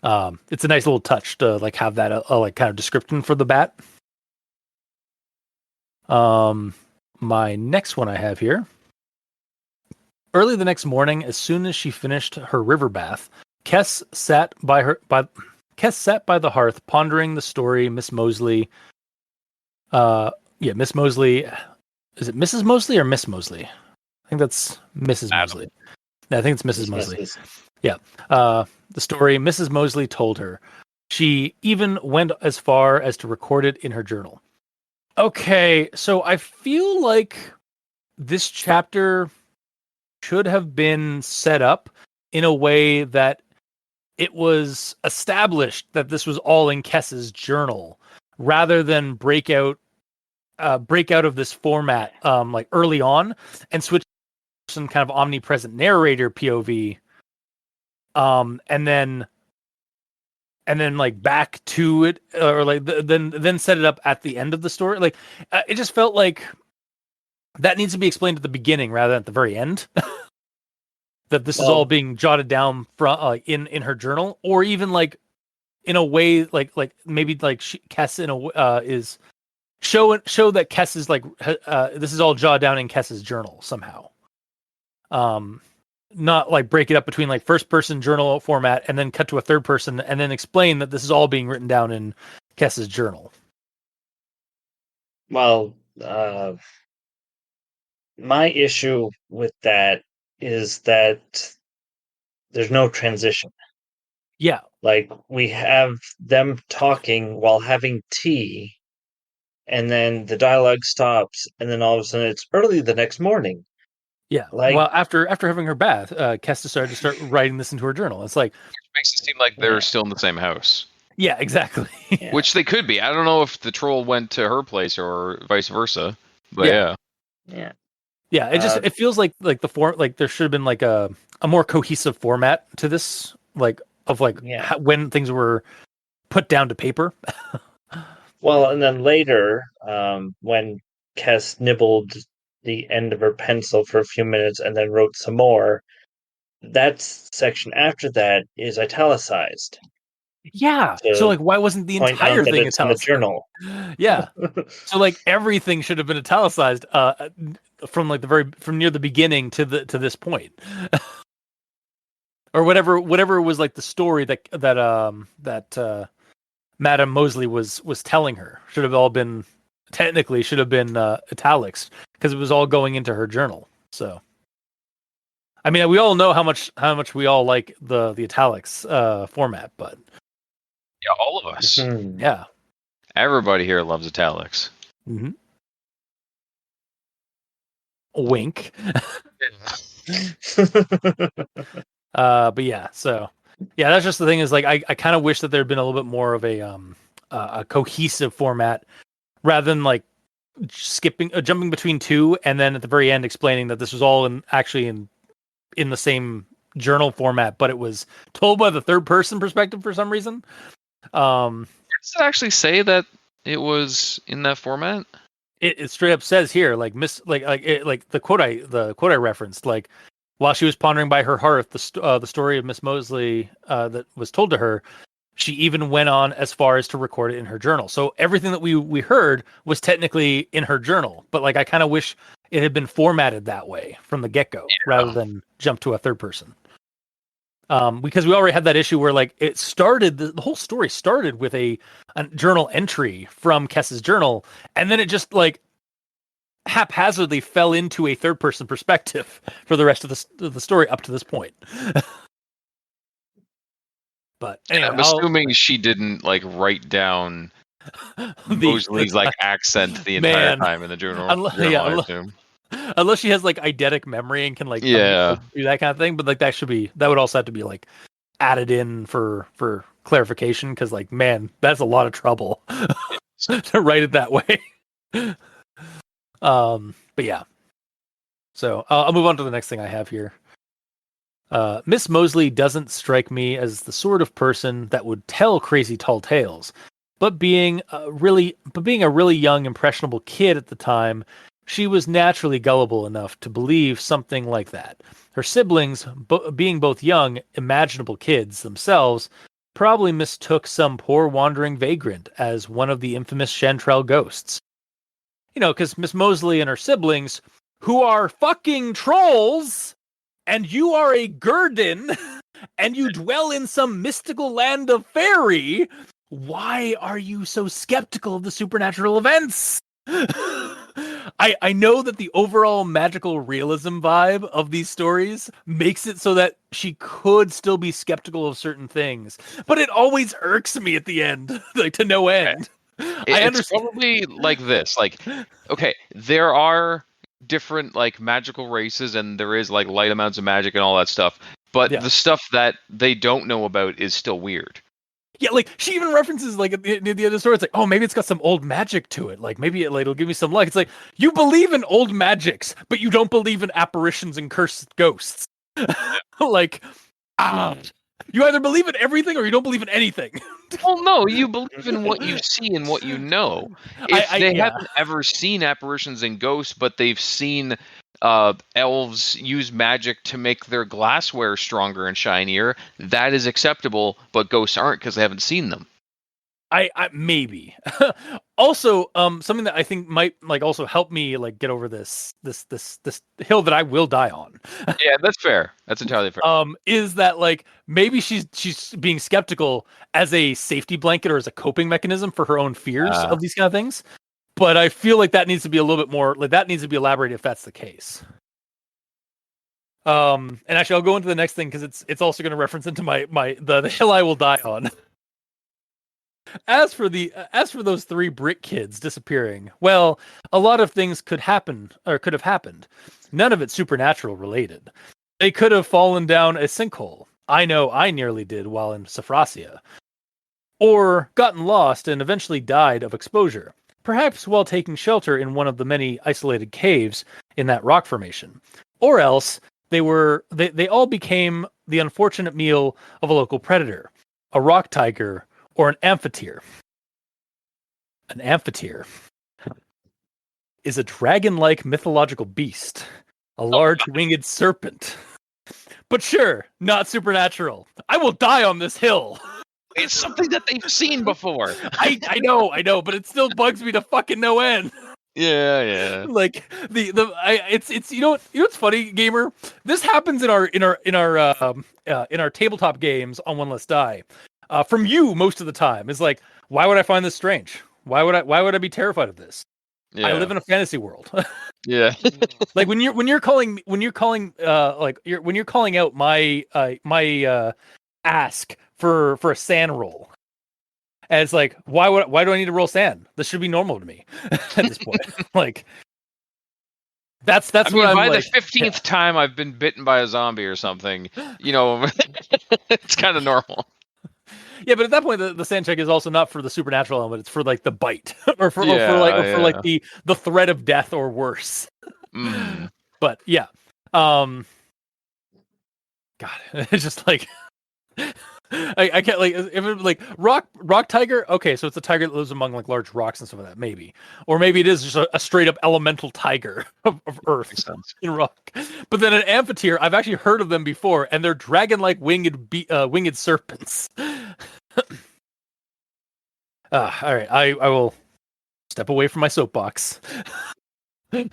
it's a nice little touch to like have that like kind of description for the bat. My next one I have here. Early the next morning, as soon as she finished her river bath, Kess sat by the hearth, pondering the story Miss Mosley. Miss Mosley. Is it Mrs. Mosley or Miss Mosley? I think that's Mrs. Mosley. No, I think it's Mrs. Mosley. Yeah. The story Mrs. Mosley told her. She even went as far as to record it in her journal. Okay, so I feel like this chapter should have been set up in a way that it was established that this was all in Kess's journal, rather than break out of this format like early on and switch to some kind of omnipresent narrator POV, and then like back to it, or like then set it up at the end of the story. Like it just felt like that needs to be explained at the beginning rather than at the very end. That this is all being jotted down from in her journal, or even like in a way like maybe like Kess is show that Kess is like this is all jotted down in Kess's journal somehow. Not like break it up between like first person journal format and then cut to a third person and then explain that this is all being written down in Kess's journal. Well, my issue with that is that there's no transition. Yeah. Like, we have them talking while having tea, and then the dialogue stops, and then all of a sudden it's early the next morning. Yeah. Like, well, after having her bath, Kess decided to start writing this into her journal. It's like, Which makes it seem like they're still in the same house. Yeah, exactly. Yeah. Which they could be. I don't know if the troll went to her place or vice versa. But Yeah. Yeah, it feels like the form, like there should have been like a more cohesive format to this, like of like when things were put down to paper. Well, and then later, when Kess nibbled the end of her pencil for a few minutes and then wrote some more, that section after that is italicized. Yeah. So like, why wasn't the entire thing italicized? In the journal? Yeah. So like everything should have been italicized from near the beginning to this point. Or whatever was like the story that Madame Mosley was telling her should have been italics, because it was all going into her journal. So I mean, we all know how much we all like the italics format, but yeah, all of us. Mm-hmm. Yeah, everybody here loves italics. Mm-hmm. Wink. But yeah, so yeah, that's just the thing, is like I kind of wish that there had been a little bit more of a cohesive format, rather than like jumping between two and then at the very end explaining that this was all in the same journal format, but it was told by the third person perspective for some reason. Does it actually say that it was in that format? It straight up says here, like the quote I referenced, like, while she was pondering by her hearth the story of Miss Mosley that was told to her, she even went on as far as to record it in her journal. So everything that we heard was technically in her journal, but like I kind of wish it had been formatted that way from the get-go, rather than jump to a third person. Because we already had that issue where like it started, the whole story started with a journal entry from Kess's journal, and then it just like haphazardly fell into a third person perspective for the rest of the story up to this point. But anyway, I'm assuming she didn't like write down Mosley's like accent the entire time in the journal. Unless she has like eidetic memory and can like do that kind of thing. But like that would also have to be like added in for clarification, because like, man, that's a lot of trouble to write it that way. But yeah, so I'll move on to the next thing I have here. Miss Mosley doesn't strike me as the sort of person that would tell crazy tall tales, but being a really young, impressionable kid at the time, she was naturally gullible enough to believe something like that. Her siblings, being both young, imaginable kids themselves, probably mistook some poor wandering vagrant as one of the infamous Chantrell ghosts. You know, because Miss Mosley and her siblings, who are fucking trolls, and you are a Gurdon, and you dwell in some mystical land of fairy, why are you so skeptical of the supernatural events? I know that the overall magical realism vibe of these stories makes it so that she could still be skeptical of certain things, but it always irks me at the end, like to no end. I It's understand. probably like this. Like, okay, there are different like magical races, and there is like light amounts of magic and all that stuff. But Yeah. the stuff that they don't know about is still weird. Yeah, like she even references like near the end of the story. It's like, oh, maybe it's got some old magic to it. Like maybe it'll give me some luck. It's like you believe in old magics, but you don't believe in apparitions and cursed ghosts. Like, you either believe in everything or you don't believe in anything. Well, no, you believe in what you see and what you know. If they haven't ever seen apparitions and ghosts, but they've seen elves use magic to make their glassware stronger and shinier, that is acceptable, but ghosts aren't because they haven't seen them. I maybe. Also, something that I think might like also help me like get over this hill that I will die on. Yeah, that's fair. That's entirely fair. Is that like maybe she's being skeptical as a safety blanket or as a coping mechanism for her own fears of these kind of things. But I feel like that needs to be a little bit more like that needs to be elaborated if that's the case. And actually I'll go into the next thing because it's also going to reference into the hill I will die on. As for those 3 brick kids disappearing, well, a lot of things could have happened. None of it supernatural related. They could have fallen down a sinkhole. I know I nearly did while in Saphrasia. Or gotten lost and eventually died of exposure. Perhaps while taking shelter in one of the many isolated caves in that rock formation. Or else they all became the unfortunate meal of a local predator, a rock tiger, or an amphitheater. An amphitheater is a dragon-like mythological beast, a large winged serpent. But sure, not supernatural. I will die on this hill. It's something that they've seen before. I know, but it still bugs me to fucking no end. Yeah. Like it's you know what's funny, gamer? This happens in our tabletop games on One Less Die. From you most of the time is like, why would I find this strange? Why would I be terrified of this? Yeah. I live in a fantasy world. Yeah. Like when you're calling out my ask for a sand roll. And it's like, why do I need to roll sand? This should be normal to me at this point. Like that's what I'm by like, the 15th time I've been bitten by a zombie or something, it's kind of normal. Yeah, but at that point, the sand check is also not for the supernatural element; it's for like the bite, or for like the threat of death or worse. Mm. But yeah, God, it's just like I can't like if it like rock tiger. Okay, so it's a tiger that lives among like large rocks and stuff like that, maybe, or maybe it is just a straight up elemental tiger of Earth in rock. But then an amphitheater, I've actually heard of them before, and they're dragon-like winged serpents. All right, I will step away from my soapbox, and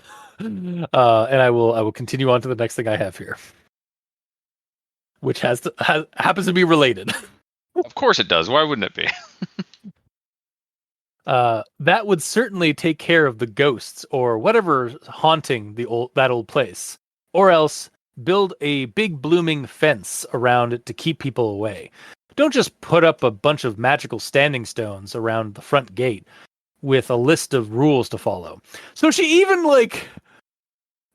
I will continue on to the next thing I have here, which happens to be related. Of course it does. Why wouldn't it be? That would certainly take care of the ghosts or whatever haunting that old place, or else build a big blooming fence around it to keep people away. Don't just put up a bunch of magical standing stones around the front gate with a list of rules to follow. So she even like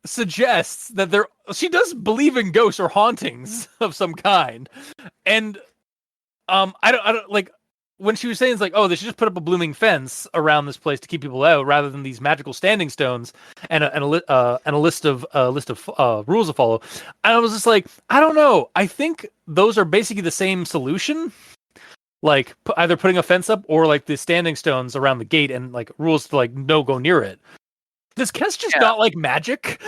suggests that she does believe in ghosts or hauntings of some kind. And I don't like when she was saying it's like, oh, they should just put up a blooming fence around this place to keep people out rather than these magical standing stones and a list of rules to follow. And I was just like, I don't know. I think those are basically the same solution. Like either putting a fence up or like the standing stones around the gate and like rules to like no go near it. Does Kes just not like magic?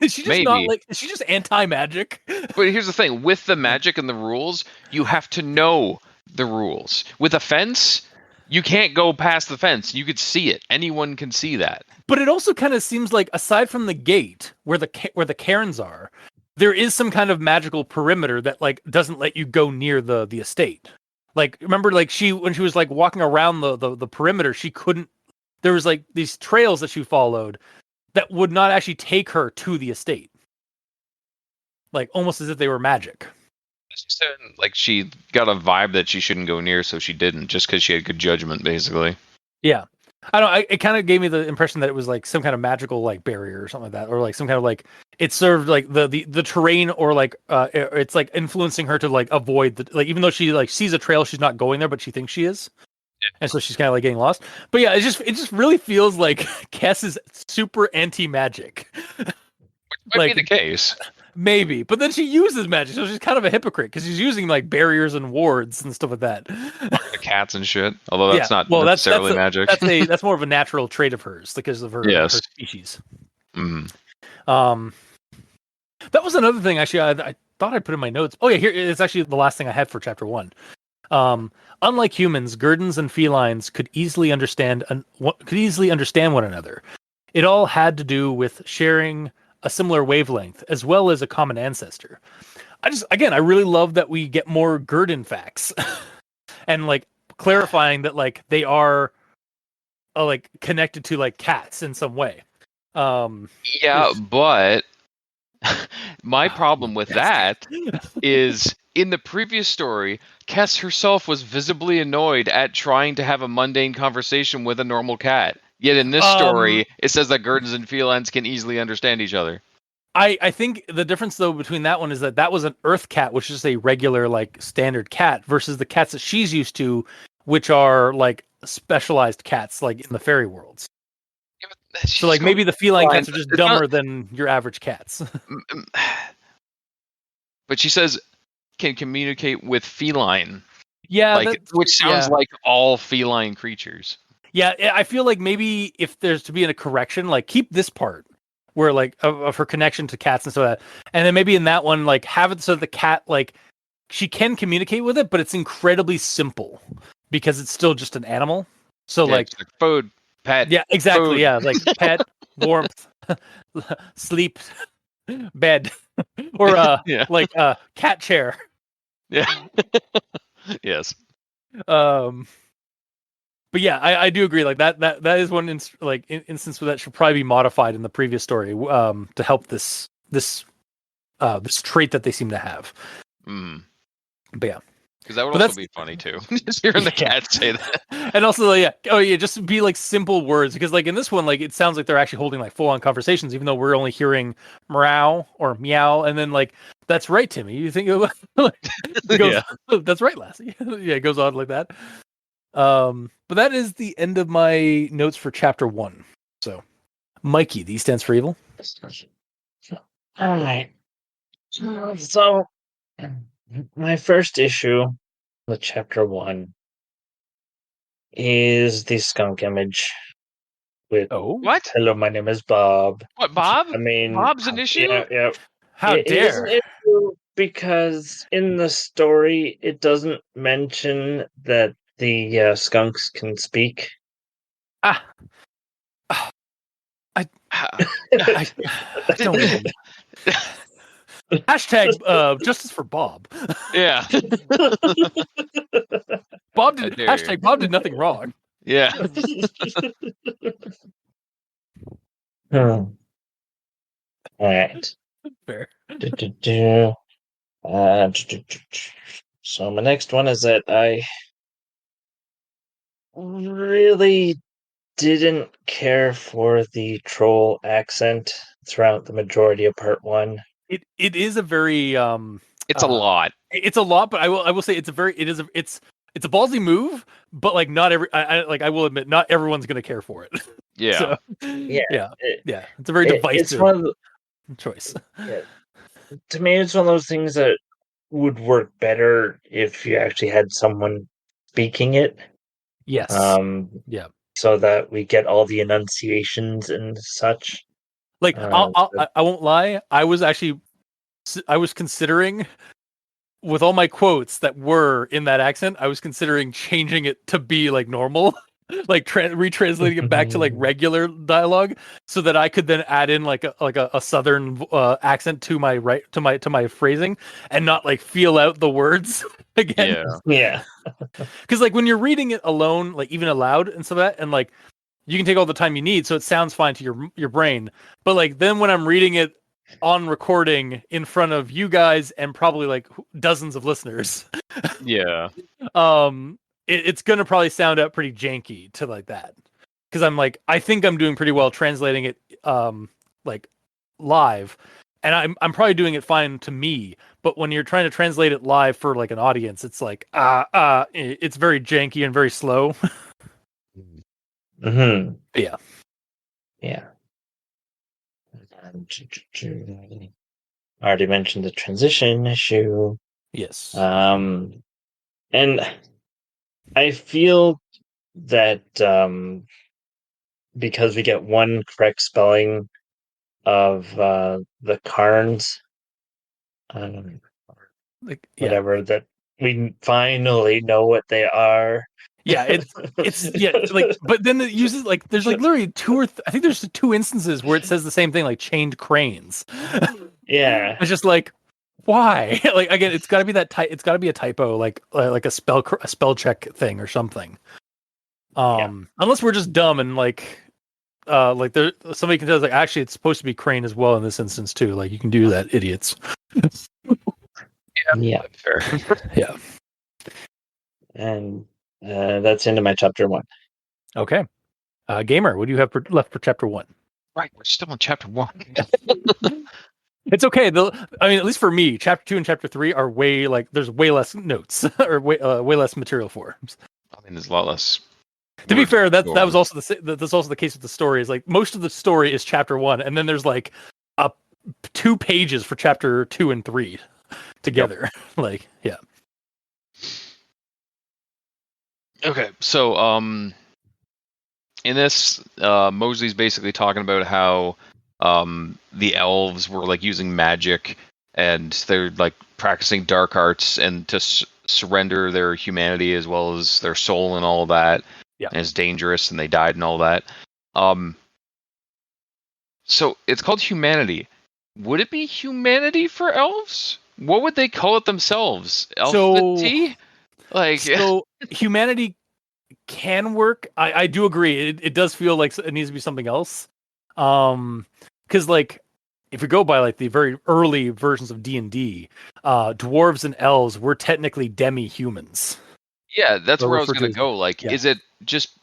Is she just not like? Is she just anti-magic? But here's the thing: with the magic and the rules, you have to know the rules. With a fence, you can't go past the fence. You could see it. Anyone can see that. But it also kind of seems like, aside from the gate where the cairns are, there is some kind of magical perimeter that like doesn't let you go near the estate. Like remember, like when she was like walking around the perimeter, she couldn't. There was like these trails that she followed that would not actually take her to the estate, like almost as if they were magic. She said, like she got a vibe that she shouldn't go near, so she didn't, just because she had good judgment, basically. Yeah, I don't. It kind of gave me the impression that it was like some kind of magical like barrier or something like that, or like some kind of like it served like the terrain, or like it's like influencing her to like avoid the like, even though she like sees a trail, she's not going there, but she thinks she is. And so she's kind of like getting lost. But yeah, it just really feels like Kess is super anti-magic. Might like be the case. Maybe, but then she uses magic, so she's kind of a hypocrite because she's using like barriers and wards and stuff like that. The cats and shit. Although that's not necessarily magic. That's more of a natural trait of hers because of her species. Mm. That was another thing actually. I thought I put in my notes. Oh yeah, here it's actually the last thing I had for chapter 1. Unlike humans, Gurdons and felines could easily understand one another. It all had to do with sharing a similar wavelength as well as a common ancestor. I really love that we get more Gurdon facts and like clarifying that like they are like connected to like cats in some way. But my problem with that is in the previous story, Kess herself was visibly annoyed at trying to have a mundane conversation with a normal cat. Yet in this story, it says that Gurdons and felines can easily understand each other. I think the difference though between that one is that was an earth cat, which is a regular like standard cat, versus the cats that she's used to, which are like specialized cats like in the fairy worlds. Yeah, so like maybe the feline cats are just dumber than your average cats. But she says can communicate with feline. Yeah, like which sounds like all feline creatures. Yeah, I feel like maybe if there's to be a correction, like keep this part where like of her connection to cats and so that, and then maybe in that one like have it so the cat like she can communicate with it, but it's incredibly simple because it's still just an animal. So like food, pet. Yeah, exactly. Food. Yeah, like pet, warmth, sleep, bed, or like cat chair. Yeah. Yes. But yeah, I do agree. Like that is one instance where that should probably be modified in the previous story to help this trait that they seem to have. Mm. But yeah, because that would also be funny too. Just hearing the cat say that, and also just be like simple words because like in this one, like it sounds like they're actually holding like full on conversations, even though we're only hearing meow or meow, and then like that's right, Timmy. You think that's right, Lassie. Yeah, it goes on like that. But that is the end of my notes for chapter 1. So, Mikey, the E stands for evil. All right. So, my first issue with chapter 1 is the skunk image. With what? Hello, my name is Bob. What, Bob? I mean, Bob's an issue? Yeah. How dare? It is an issue because in the story it doesn't mention that the skunks can speak. I don't. Hashtag justice for Bob. Yeah. Bob did nothing wrong. Yeah. All right. Fair. So my next one is that I really didn't care for the troll accent throughout the majority of part 1. It is a very it's a lot. It's a lot, but I will say it's a ballsy move, but like not every I will admit not everyone's gonna care for it. Yeah. So, yeah. It's a very divisive choice. Yeah. To me, it's one of those things that would work better if you actually had someone speaking it. Yes. Yeah. So that we get all the enunciations and such. Like I won't lie, I was considering, with all my quotes that were in that accent, I was considering changing it to be like normal. like retranslating it back to like regular dialogue, so that I could then add in like a southern accent to my phrasing, and not like feel out the words again. Yeah. Because like when you're reading it alone, like even aloud and stuff like that, and like you can take all the time you need, so it sounds fine to your brain. But like then when I'm reading it on recording in front of you guys and probably like dozens of listeners, Yeah. it's gonna probably sound out pretty janky to like that. Because I'm like, I think I'm doing pretty well translating it like live, and I'm probably doing it fine to me. But when you're trying to translate it live for like an audience, it's like it's very janky and very slow. Mm-hmm. Yeah. Yeah. I already mentioned the transition issue. Yes. And I feel that because we get one correct spelling of the Carns, Like, whatever, that we finally know what they are. Yeah, it's like, but then it uses like there's like literally I think there's 2 instances where it says the same thing, like chained cranes. Yeah. It's just like, why? Like again, it's got to be it's got to be a typo, like a spell check thing or something. Unless we're just dumb and like there somebody can tell us like actually it's supposed to be crane as well in this instance too. Like you can do that, idiots. Yeah. Fair. Yeah. And that's into my chapter 1. Okay. Gamer, what do you have left for chapter 1? Right, we're still on chapter 1. It's okay. I mean, at least for me, chapter 2 and chapter 3 are way like there's way less notes or way less material for. I mean, there's a lot less. To be fair, that was also that's also the case with the story. Is like most of the story is chapter 1, and then there's like 2 pages for chapter 2 and 3 together. Yep. Like, yeah. Okay, so in this, Mosley's basically talking about how the elves were like using magic, and they're like practicing dark arts, and to surrender their humanity as well as their soul and all of that. Yeah, and it's dangerous, and they died and all that. So it's called humanity. Would it be humanity for elves? What would they call it themselves? Elfity? So humanity can work. I do agree. It does feel like it needs to be something else. Because like if we go by like the very early versions of D&D, dwarves and elves were technically demi-humans. Yeah, that's where I was going to go. Like, is it just...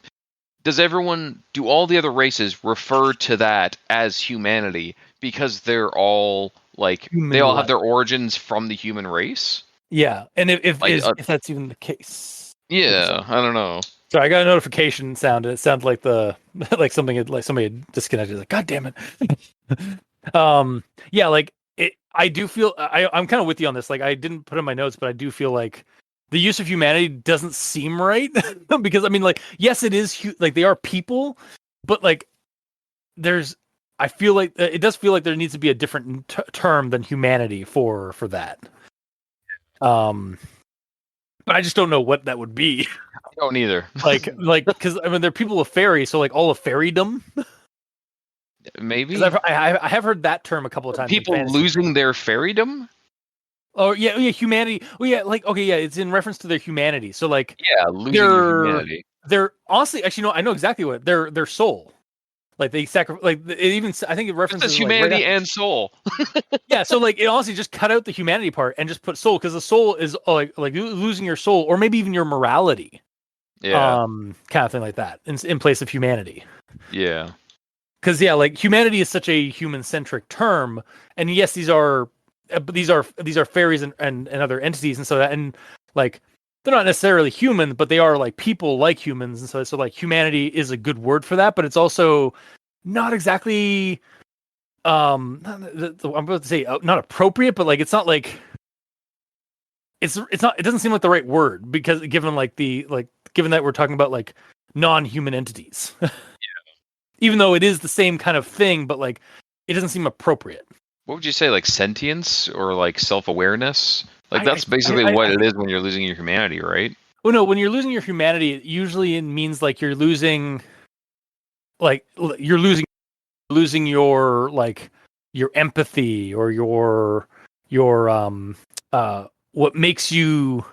Does do all the other races refer to that as humanity because they're all, like, they all have their origins from the human race? Yeah, and if that's even the case. Yeah, I don't know. So I got a notification sound, and it sounded like somebody had disconnected. Like, God damn it. Yeah, like I do feel I'm kind of with you on this. Like, I didn't put in my notes, but I do feel like the use of humanity doesn't seem right because I mean, like, yes, it is like they are people, but like I feel like it does feel like there needs to be a different term than humanity for that. But I just don't know what that would be. I don't either. like because I mean they're people of fairy, so like all of fairydom. Maybe I have heard that term a couple of times. People losing their fairydom. Oh yeah, humanity. Well, yeah, like okay, yeah, it's in reference to their humanity. So like, losing their humanity. They're honestly, actually, no, I know exactly what their soul. Like they sacrifice. Like it even, I think it references humanity like, and soul. Yeah, so like it honestly just cut out the humanity part and just put soul, because the soul is like losing your soul, or maybe even your morality. Yeah. Kind of thing like that in place of humanity. Yeah. Because yeah, like humanity is such a human-centric term, and yes, these are fairies and other entities, and so that, and like they're not necessarily human, but they are like people like humans, and so like humanity is a good word for that, but it's also not exactly I'm about to say not appropriate, but like it's not like it's not, it doesn't seem like the right word, because given that we're talking about like non-human entities. Yeah. Even though it is the same kind of thing, but like it doesn't seem appropriate. What would you say, like sentience or like self-awareness? Like that's basically what it is when you're losing your humanity, right? Well, no, when you're losing your humanity, it usually means like you're losing your like your empathy or your what makes you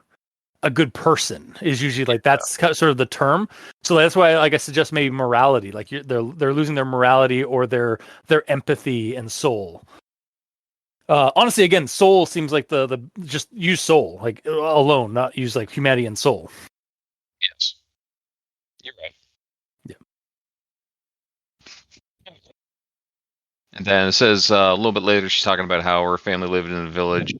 a good person is usually like that's sort of the term. So that's why like I suggest maybe morality, like they're losing their morality or their empathy and soul. Honestly, again, soul seems like the just use soul like alone, not use like humanity and soul. Yes, you're right. Yeah. And then it says a little bit later, she's talking about how her family lived in a village.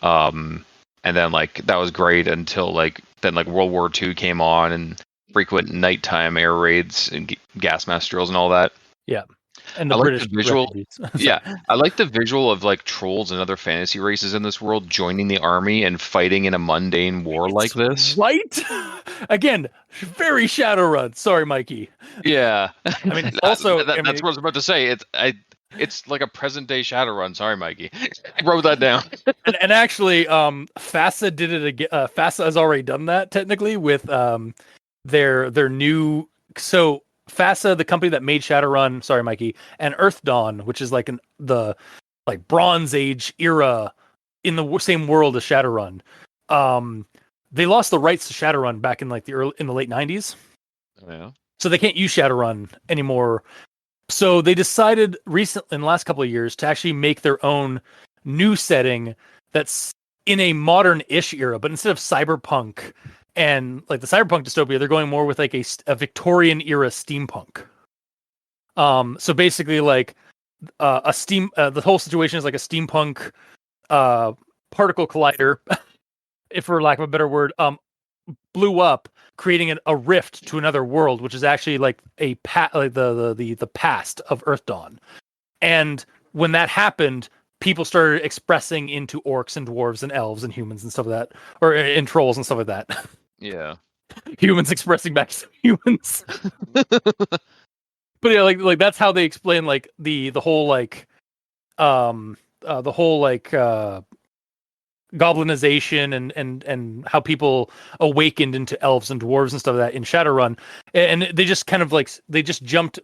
And then like that was great until like World War II came on and frequent nighttime air raids and gas mask drills and all that. Yeah. And the I like British the visual. refugees. Yeah, I like the visual of like trolls and other fantasy races in this world joining the army and fighting in a mundane war like this. Right? Again, very Shadowrun. Sorry, Mikey. Yeah, I mean, also, that's what I was about to say. It's like a present day Shadowrun. Sorry, Mikey. I wrote that down. and actually, FASA did it again. FASA has already done that technically with their new. So FASA, the company that made Shadowrun, sorry, Mikey, and Earth Dawn, which is like the Bronze Age era in the same world as Shadowrun. They lost the rights to Shadowrun back in like in the late 90s. Yeah. So they can't use Shadowrun anymore. So they decided recently in the last couple of years to actually make their own new setting that's in a modern-ish era, but instead of cyberpunk and like the cyberpunk dystopia, they're going more with like a Victorian era steampunk. So basically like the whole situation is like a steampunk particle collider, if for lack of a better word, blew up, creating a rift to another world, which is actually like the past of Earth Dawn. And when that happened, people started expressing into orcs and dwarves and elves and humans and stuff like that, or in trolls and stuff like that. Yeah. Humans expressing back to humans. But yeah, like that's how they explain like the whole like goblinization and how people awakened into elves and dwarves and stuff like that in Shadowrun, and they just kind of like they jumped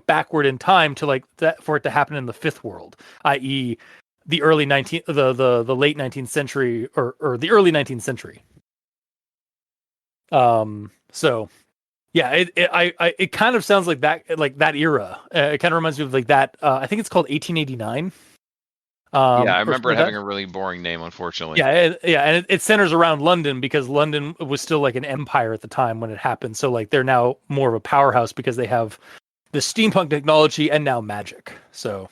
backward in time to like that for it to happen in the fifth world, i.e. the early the late 19th century or the early 19th century. So yeah, it kind of sounds like that era. It kind of reminds me of like that. I think it's called 1889. Yeah, I remember it having a really boring name, unfortunately. Yeah, and it centers around London because London was still like an empire at the time when it happened. So like they're now more of a powerhouse because they have the steampunk technology and now magic. So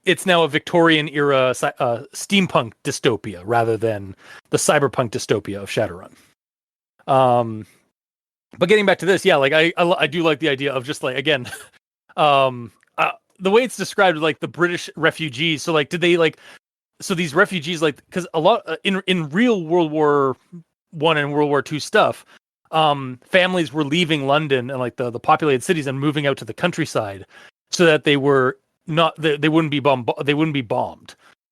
it's now a Victorian era steampunk dystopia rather than the cyberpunk dystopia of Shadowrun. But getting back to this, yeah, like I do like the idea of just like again, the way it's described, like the British refugees. So like, did they like? So these refugees, like, because a lot in real World War I and World War II stuff, families were leaving London and like the populated cities and moving out to the countryside, so that they were not they wouldn't be bombed.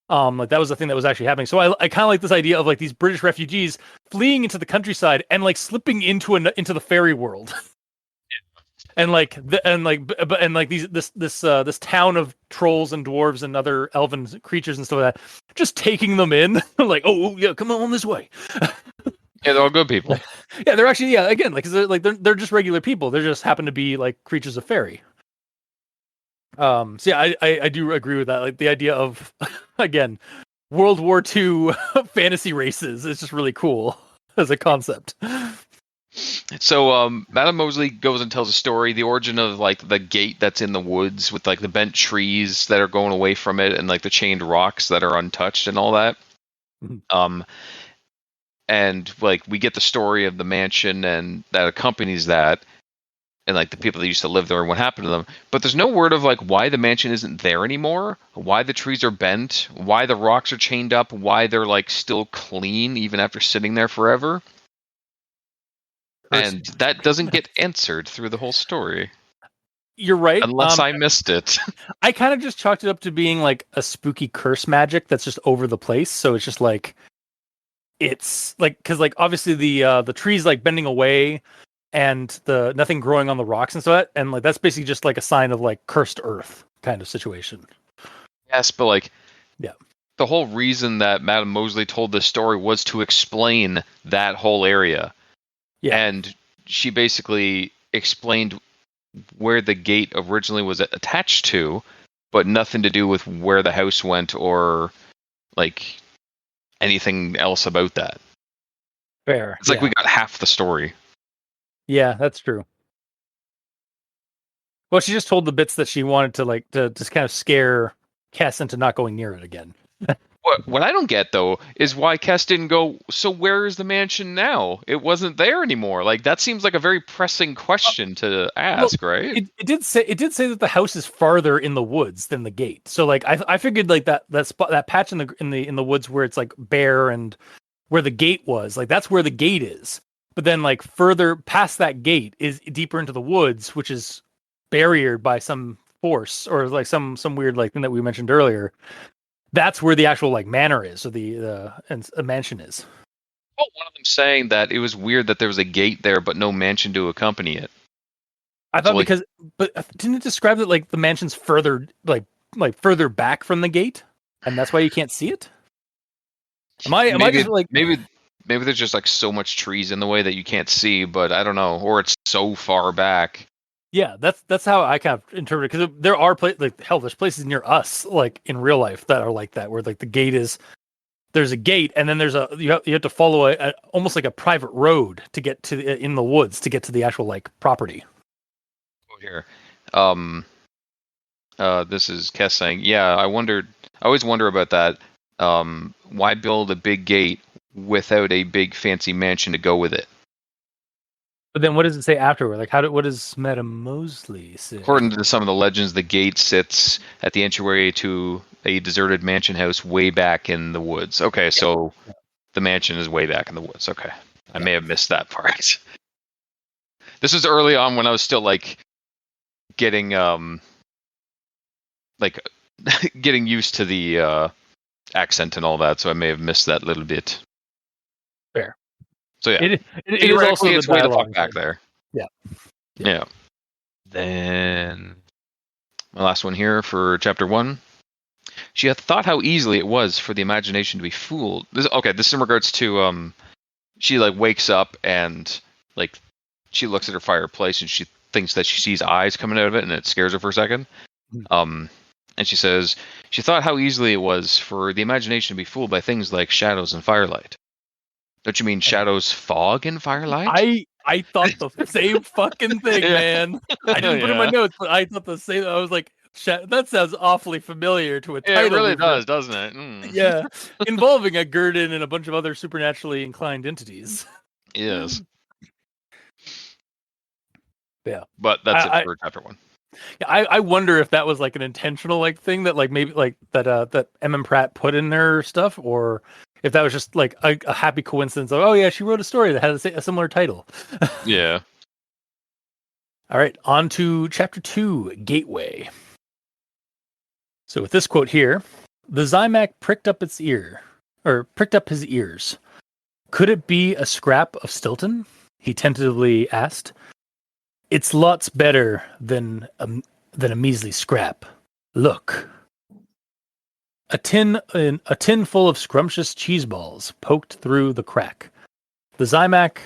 Like that was the thing that was actually happening. So I kind of like this idea of like these British refugees fleeing into the countryside and like slipping into the fairy world. And this town of trolls and dwarves and other elven creatures and stuff like that, just taking them in, like, oh yeah, come on this way. Yeah, they're all good people. Yeah, they're actually again like they're just regular people. They just happen to be like creatures of fairy. So yeah, I do agree with that. Like the idea of again World War II fantasy races is just really cool as a concept. So, Madame Mosley goes and tells a story, the origin of like the gate that's in the woods with like the bent trees that are going away from it and like the chained rocks that are untouched and all that. Mm-hmm. And like we get the story of the mansion and that accompanies that, and like the people that used to live there and what happened to them. But there's no word of like why the mansion isn't there anymore, why the trees are bent, why the rocks are chained up, why they're like still clean even after sitting there forever. And that doesn't get answered through the whole story. You're right. Unless I missed it. I kind of just chalked it up to being like a spooky curse magic that's just over the place. So it's just like it's like because like obviously the trees like bending away and the nothing growing on the rocks and so that, and like that's basically just like a sign of like cursed earth kind of situation. Yes, but like, Yeah. the whole reason that Madame Mosley told this story was to explain that whole area. Yeah. And she basically explained where the gate originally was attached to, but nothing to do with where the house went or like anything else about that. Fair. It's like we got half the story. Yeah, that's true. Well, she just told the bits that she wanted to like to just kind of scare Cass into not going near it again. What I don't get though is why Kess didn't go. So where is the mansion now? It wasn't there anymore. Like that seems like a very pressing question to ask, right? It did say that the house is farther in the woods than the gate. So like I figured like that spot, that patch in the woods where it's like bare and where the gate was, like that's where the gate is. But then like further past that gate is deeper into the woods, which is barriered by some force or like some weird like thing that we mentioned earlier. That's where the actual like manor is, or the mansion is. Oh, one of them saying that it was weird that there was a gate there, but no mansion to accompany it. I thought So, like, but didn't it describe that like the mansion's further like further back from the gate, and that's why you can't see it? Am I just like maybe there's just like so much trees in the way that you can't see, but I don't know, or it's so far back. Yeah, that's how I kind of interpret it, because there are like hell, there's places near us like in real life that are like that, where like the gate is there's a gate, and then there's you have to follow a almost like a private road to get to in the woods to get to the actual like property. Here, this is Kess saying, yeah, I always wonder about that. Why build a big gate without a big fancy mansion to go with it? But then what does it say afterward? Like what does Madame Mosley say? According to some of the legends, the gate sits at the entryway to a deserted mansion house way back in the woods. Okay, so the mansion is way back in the woods. Okay. I may have missed that part. This was early on when I was still like getting getting used to the accent and all that, so I may have missed that little bit. Fair. So yeah, it is also it's way the fuck back there. Yeah. Then my last one here for chapter 1. She hath thought how easily it was for the imagination to be fooled. This is in regards to she like wakes up and like she looks at her fireplace and she thinks that she sees eyes coming out of it, and it scares her for a second. And she says she thought how easily it was for the imagination to be fooled by things like shadows and firelight. Don't you mean shadows, fog, and firelight? I thought the same fucking thing, man. I didn't put it in my notes, but I thought the same. I was like, that sounds awfully familiar to a title. It really does, doesn't it? Mm. Yeah, involving a Gurdon and a bunch of other supernaturally inclined entities. Yes. Yeah, but that's it for chapter 1. Yeah, I wonder if that was like an intentional like thing that like maybe like that M. Pratt put in her stuff, or if that was just like a happy coincidence of, oh yeah, she wrote a story that had a similar title. Yeah. All right, on to chapter 2, Gateway. So with this quote here, the Zymac pricked up his ears. Could it be a scrap of Stilton? He tentatively asked. It's lots better than a measly scrap. Look. A tin full of scrumptious cheese balls poked through the crack. The Zymac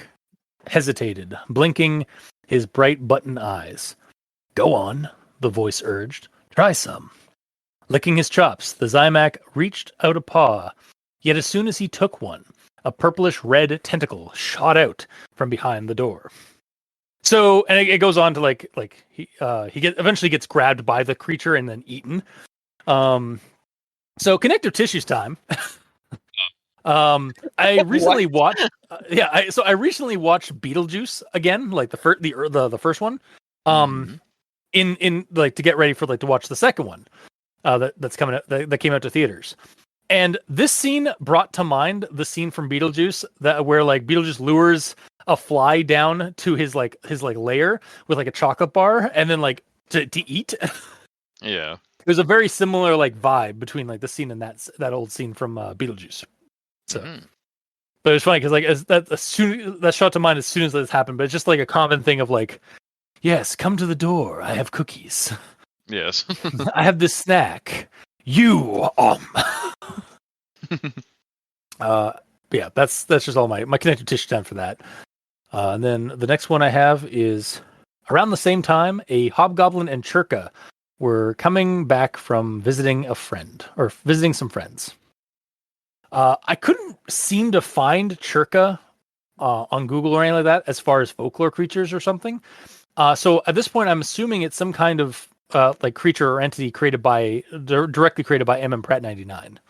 hesitated, blinking his bright button eyes. Go on, the voice urged. Try some. Licking his chops, the Zymac reached out a paw. Yet as soon as he took one, a purplish red tentacle shot out from behind the door. So, and it goes on to like he eventually gets grabbed by the creature and then eaten. So connective tissues time. I recently watched. I recently watched Beetlejuice again, like the first one. In like to get ready for like to watch the second one. That's coming out, that came out to theaters. And this scene brought to mind the scene from Beetlejuice where like Beetlejuice lures a fly down to his lair with like a chocolate bar and then like to eat. Yeah. There's a very similar like vibe between like the scene and that old scene from Beetlejuice. So But it's funny because like as soon that shot to mind as soon as this happened, but it's just like a common thing of like, yes, come to the door. I have cookies. Yes. I have this snack. You yeah, that's just all my connective tissue time for that. And then the next one I have is around the same time, a hobgoblin and Churka were coming back from visiting a friend or visiting some friends. I couldn't seem to find Churka on Google or anything like that as far as folklore creatures or something. So at this point, I'm assuming it's some kind of like creature or entity created by directly created by M. Pratt 99.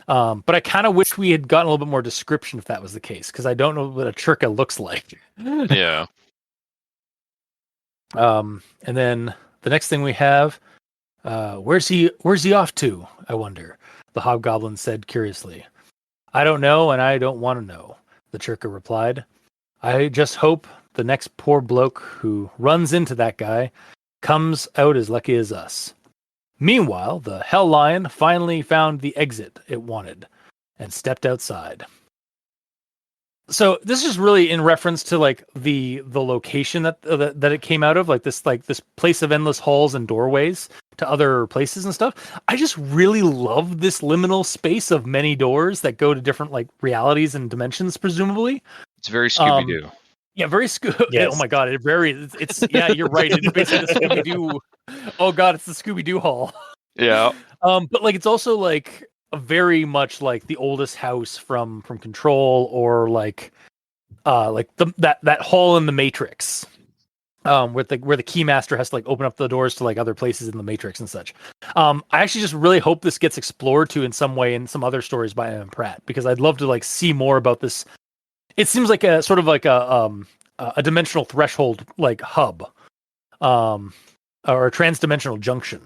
But I kind of wish we had gotten a little bit more description if that was the case, because I don't know what a Churka looks like. Yeah. And then the next thing we have, where's he off to, I wonder? The hobgoblin said curiously. I don't know, and I don't want to know, the Churka replied. I just hope the next poor bloke who runs into that guy comes out as lucky as us. Meanwhile, the Hell Lion finally found the exit it wanted and stepped outside. So this is really in reference to like the location that it came out of, like this place of endless halls and doorways to other places and stuff. I just really love this liminal space of many doors that go to different like realities and dimensions, presumably. It's very Scooby-Doo. Yeah, very Yes. Oh my god, it's yeah, you're right. It's basically the Scooby-Doo. Oh god, it's the Scooby-Doo hall. Yeah. But like it's also like a very much like the oldest house from Control, or like that hall in the Matrix. Where the Keymaster has to like open up the doors to like other places in the Matrix and such. I actually just really hope this gets explored to in some way in some other stories by M. Pratt, because I'd love to like see more about this. It seems like a sort of like a dimensional threshold like hub, or a transdimensional junction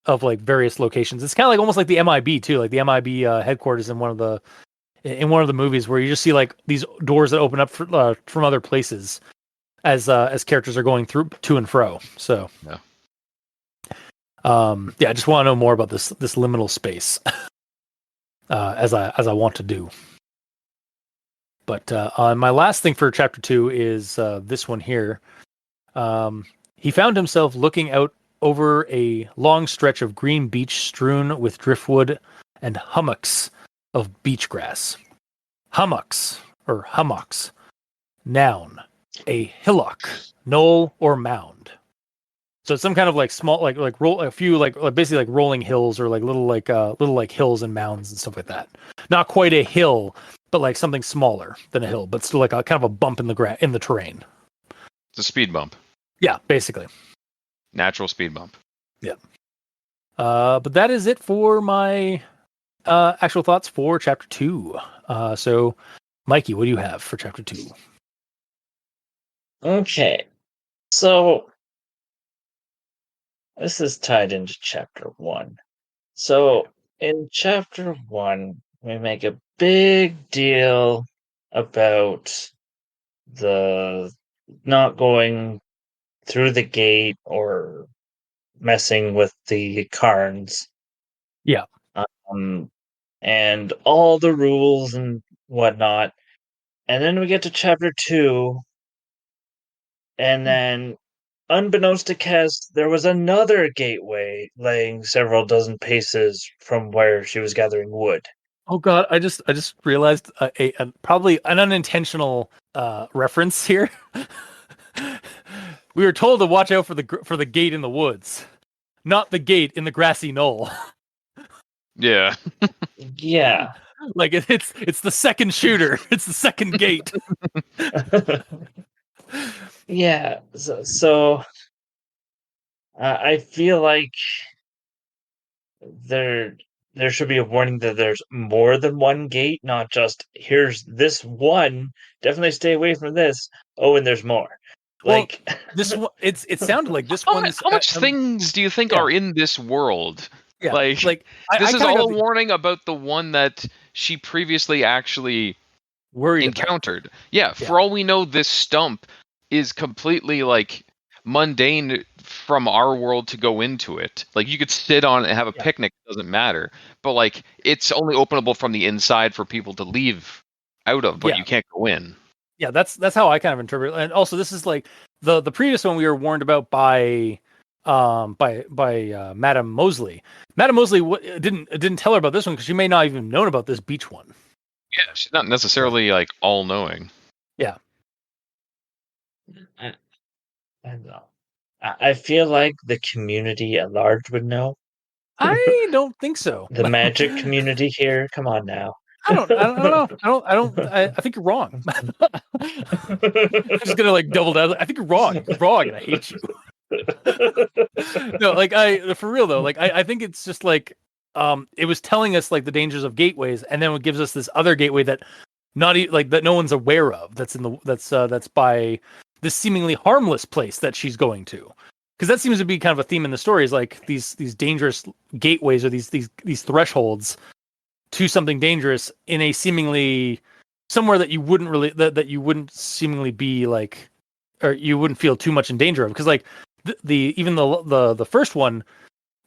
of like various locations. It's kind of like almost like the MIB too, like the MIB headquarters in one of the movies, where you just see like these doors that open up from other places as characters are going through to and fro. So yeah, I just want to know more about this liminal space as I want to do. But my last thing for chapter 2 is this one here. He found himself looking out over a long stretch of green beach strewn with driftwood and hummocks of beach grass. Hummocks, or hummocks. Noun, a hillock, knoll, or mound. So it's some kind of like small, like roll a few like basically like rolling hills, or like little hills and mounds and stuff like that. Not quite a hill, but like something smaller than a hill, but still like a kind of a bump in the terrain. it's a speed bump. Yeah, basically. Natural speed bump. Yeah. But that is it for my actual thoughts for chapter 2. So, Mikey, what do you have for chapter 2? Okay. So this is tied into chapter 1. So in chapter 1, we make a big deal about the not going through the gate or messing with the Carns. Yeah. And all the rules and whatnot. And then we get to chapter 2, and then, unbeknownst to Kes, there was another gateway laying several dozen paces from where she was gathering wood. Oh god, I just realized a probably an unintentional reference here. We were told to watch out for the gate in the woods, not the gate in the grassy knoll. Yeah. Yeah. Like it's the second shooter. It's the second gate. Yeah. So I feel like there should be a warning that there's more than one gate, not just here's this one. Definitely stay away from this. Oh, and there's more. Like this one, it sounded like this How one's much things do you think yeah. are in this world? Yeah, Like this is all a warning about the one that she previously actually encountered. Yeah, for all we know, this stump is completely like mundane from our world to go into it. Like you could sit on it and have a picnic, it doesn't matter. But like it's only openable from the inside for people to leave out of, but Yeah. you can't go in. Yeah, that's how I kind of interpret it. And also, this is like the previous one we were warned about by Madame Mosley. Madame Mosley didn't tell her about this one because she may not even known about this beach one. Yeah, she's not necessarily like all knowing. Yeah. I don't know. I feel like the community at large would know. I don't think so. The magic community here. Come on now. I don't know. I think you're wrong. I'm just gonna like double down. I think you're wrong. You're wrong, and I hate you. No, like for real though, like I think it's just like it was telling us like the dangers of gateways, and then it gives us this other gateway that like that no one's aware of. That's by this seemingly harmless place that she's going to. Because that seems to be kind of a theme in the story, is like these dangerous gateways or these thresholds to something dangerous in a seemingly somewhere that you wouldn't really that you wouldn't seemingly be like, or you wouldn't feel too much in danger of. Because like the first one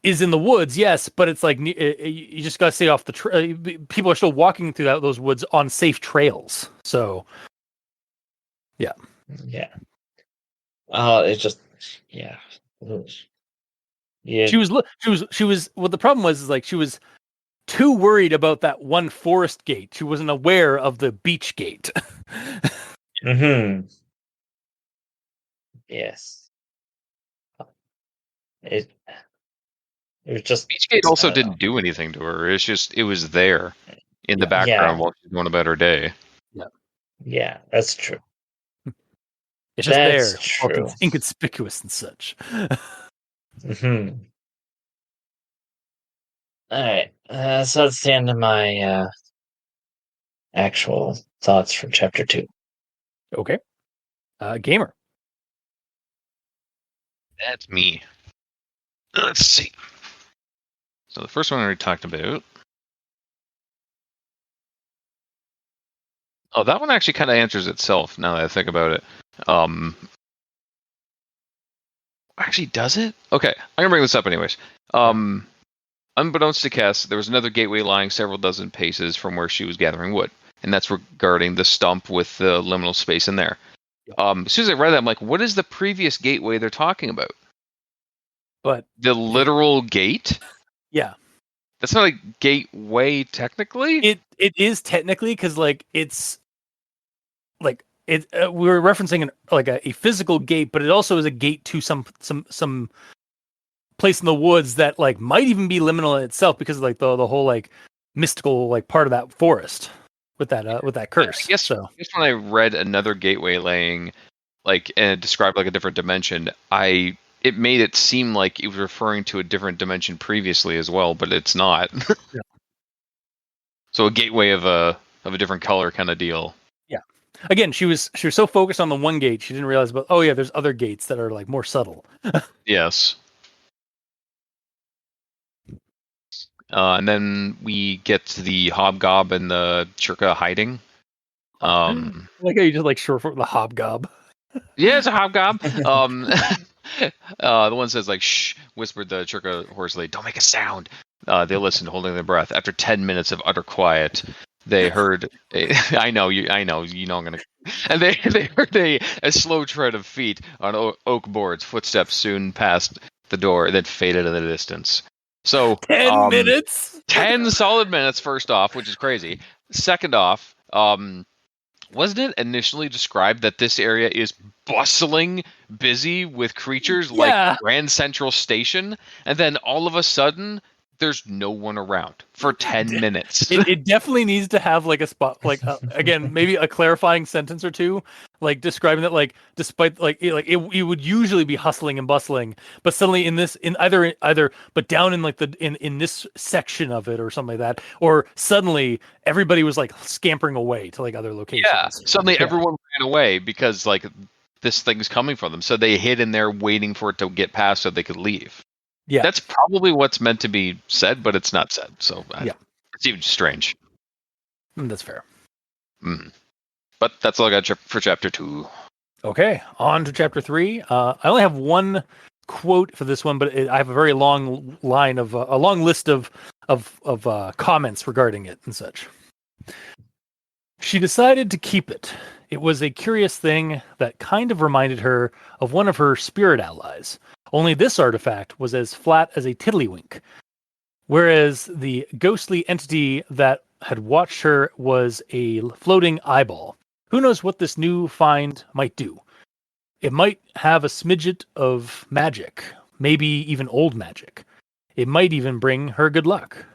is in the woods, yes, but it's like you just gotta stay off the people are still walking through those woods on safe trails. So yeah. It's just yeah. She was what the problem was is like she was too worried about that one forest gate. She wasn't aware of the beach gate. Mm-hmm. Yes. It was just Beachgate also didn't do anything to her. It's just it was there in the background while she's going about her day. Yeah, that's true. It's just That's there, true. inconspicuous and such. Mm-hmm. All right, so that's the end of my actual thoughts from chapter 2. Okay. Gamer. That's me. Let's see. So the first one I already talked about. Oh, that one actually kind of answers itself now that I think about it. Actually, does it? Okay, I'm gonna bring this up anyways. Unbeknownst to Cass, there was another gateway lying several dozen paces from where she was gathering wood, and that's regarding the stump with the liminal space in there. As soon as I read that, I'm like, what is the previous gateway they're talking about? But the literal gate? Yeah. That's not a gateway technically? It is technically, because like it's like it we were referencing a physical gate, but it also is a gate to some place in the woods that like might even be liminal in itself, because of like the whole like mystical like part of that forest with that curse. I guess when I read another gateway laying like and it described like a different dimension, it made it seem like it was referring to a different dimension previously as well, but it's not. Yeah. So a gateway of a different color kind of deal. Yeah. Again, she was so focused on the one gate, she didn't realize about there's other gates that are like more subtle. Yes. And then we get to the Hobgob and the Churka hiding. Like how you just like short for the Hobgob. Yeah, it's a Hobgob. The one says like shh, whispered the Churka hoarsely, don't make a sound. They listened, holding their breath. After 10 minutes of utter quiet, they heard I know you know I'm gonna and they heard a slow tread of feet on oak boards. Footsteps soon passed the door and then faded in the distance. So 10 minutes? 10 solid minutes, first off, which is crazy. Second off, wasn't it initially described that this area is bustling, busy with creatures like Grand Central Station? And then all of a sudden, there's no one around for 10 minutes. It definitely needs to have like a spot, like again, maybe a clarifying sentence or two, like describing that, like despite it would usually be hustling and bustling, but suddenly but down in like in this section of it or something like that, or suddenly everybody was like scampering away to like other locations. Yeah, suddenly everyone ran away because like this thing's coming for them, so they hid in there waiting for it to get past so they could leave. Yeah, that's probably what's meant to be said, but it's not said. So it's even strange. That's fair. But that's all I got for chapter 2. Okay, on to chapter 3. I only have one quote for this one, but I have a very long line of a long list of comments regarding it and such. She decided to keep it. It was a curious thing that kind of reminded her of one of her spirit allies. Only this artifact was as flat as a tiddlywink, whereas the ghostly entity that had watched her was a floating eyeball. Who knows what this new find might do? It might have a smidget of magic, maybe even old magic. It might even bring her good luck.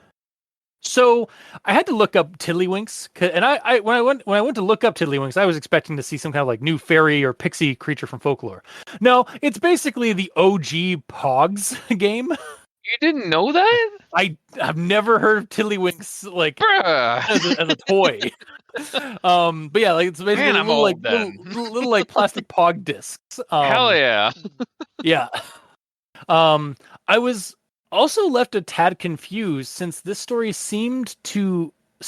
So I had to look up tiddlywinks, and I when I went to look up tiddlywinks, I was expecting to see some kind of like new fairy or pixie creature from folklore. No, it's basically the OG Pogs game. You didn't know that? I have never heard of tiddlywinks like Bruh. as a toy. But yeah, like it's basically Man, I'm little, like old then. little like plastic Pog discs. Hell yeah. Yeah. I was also left a tad confused since this story seemed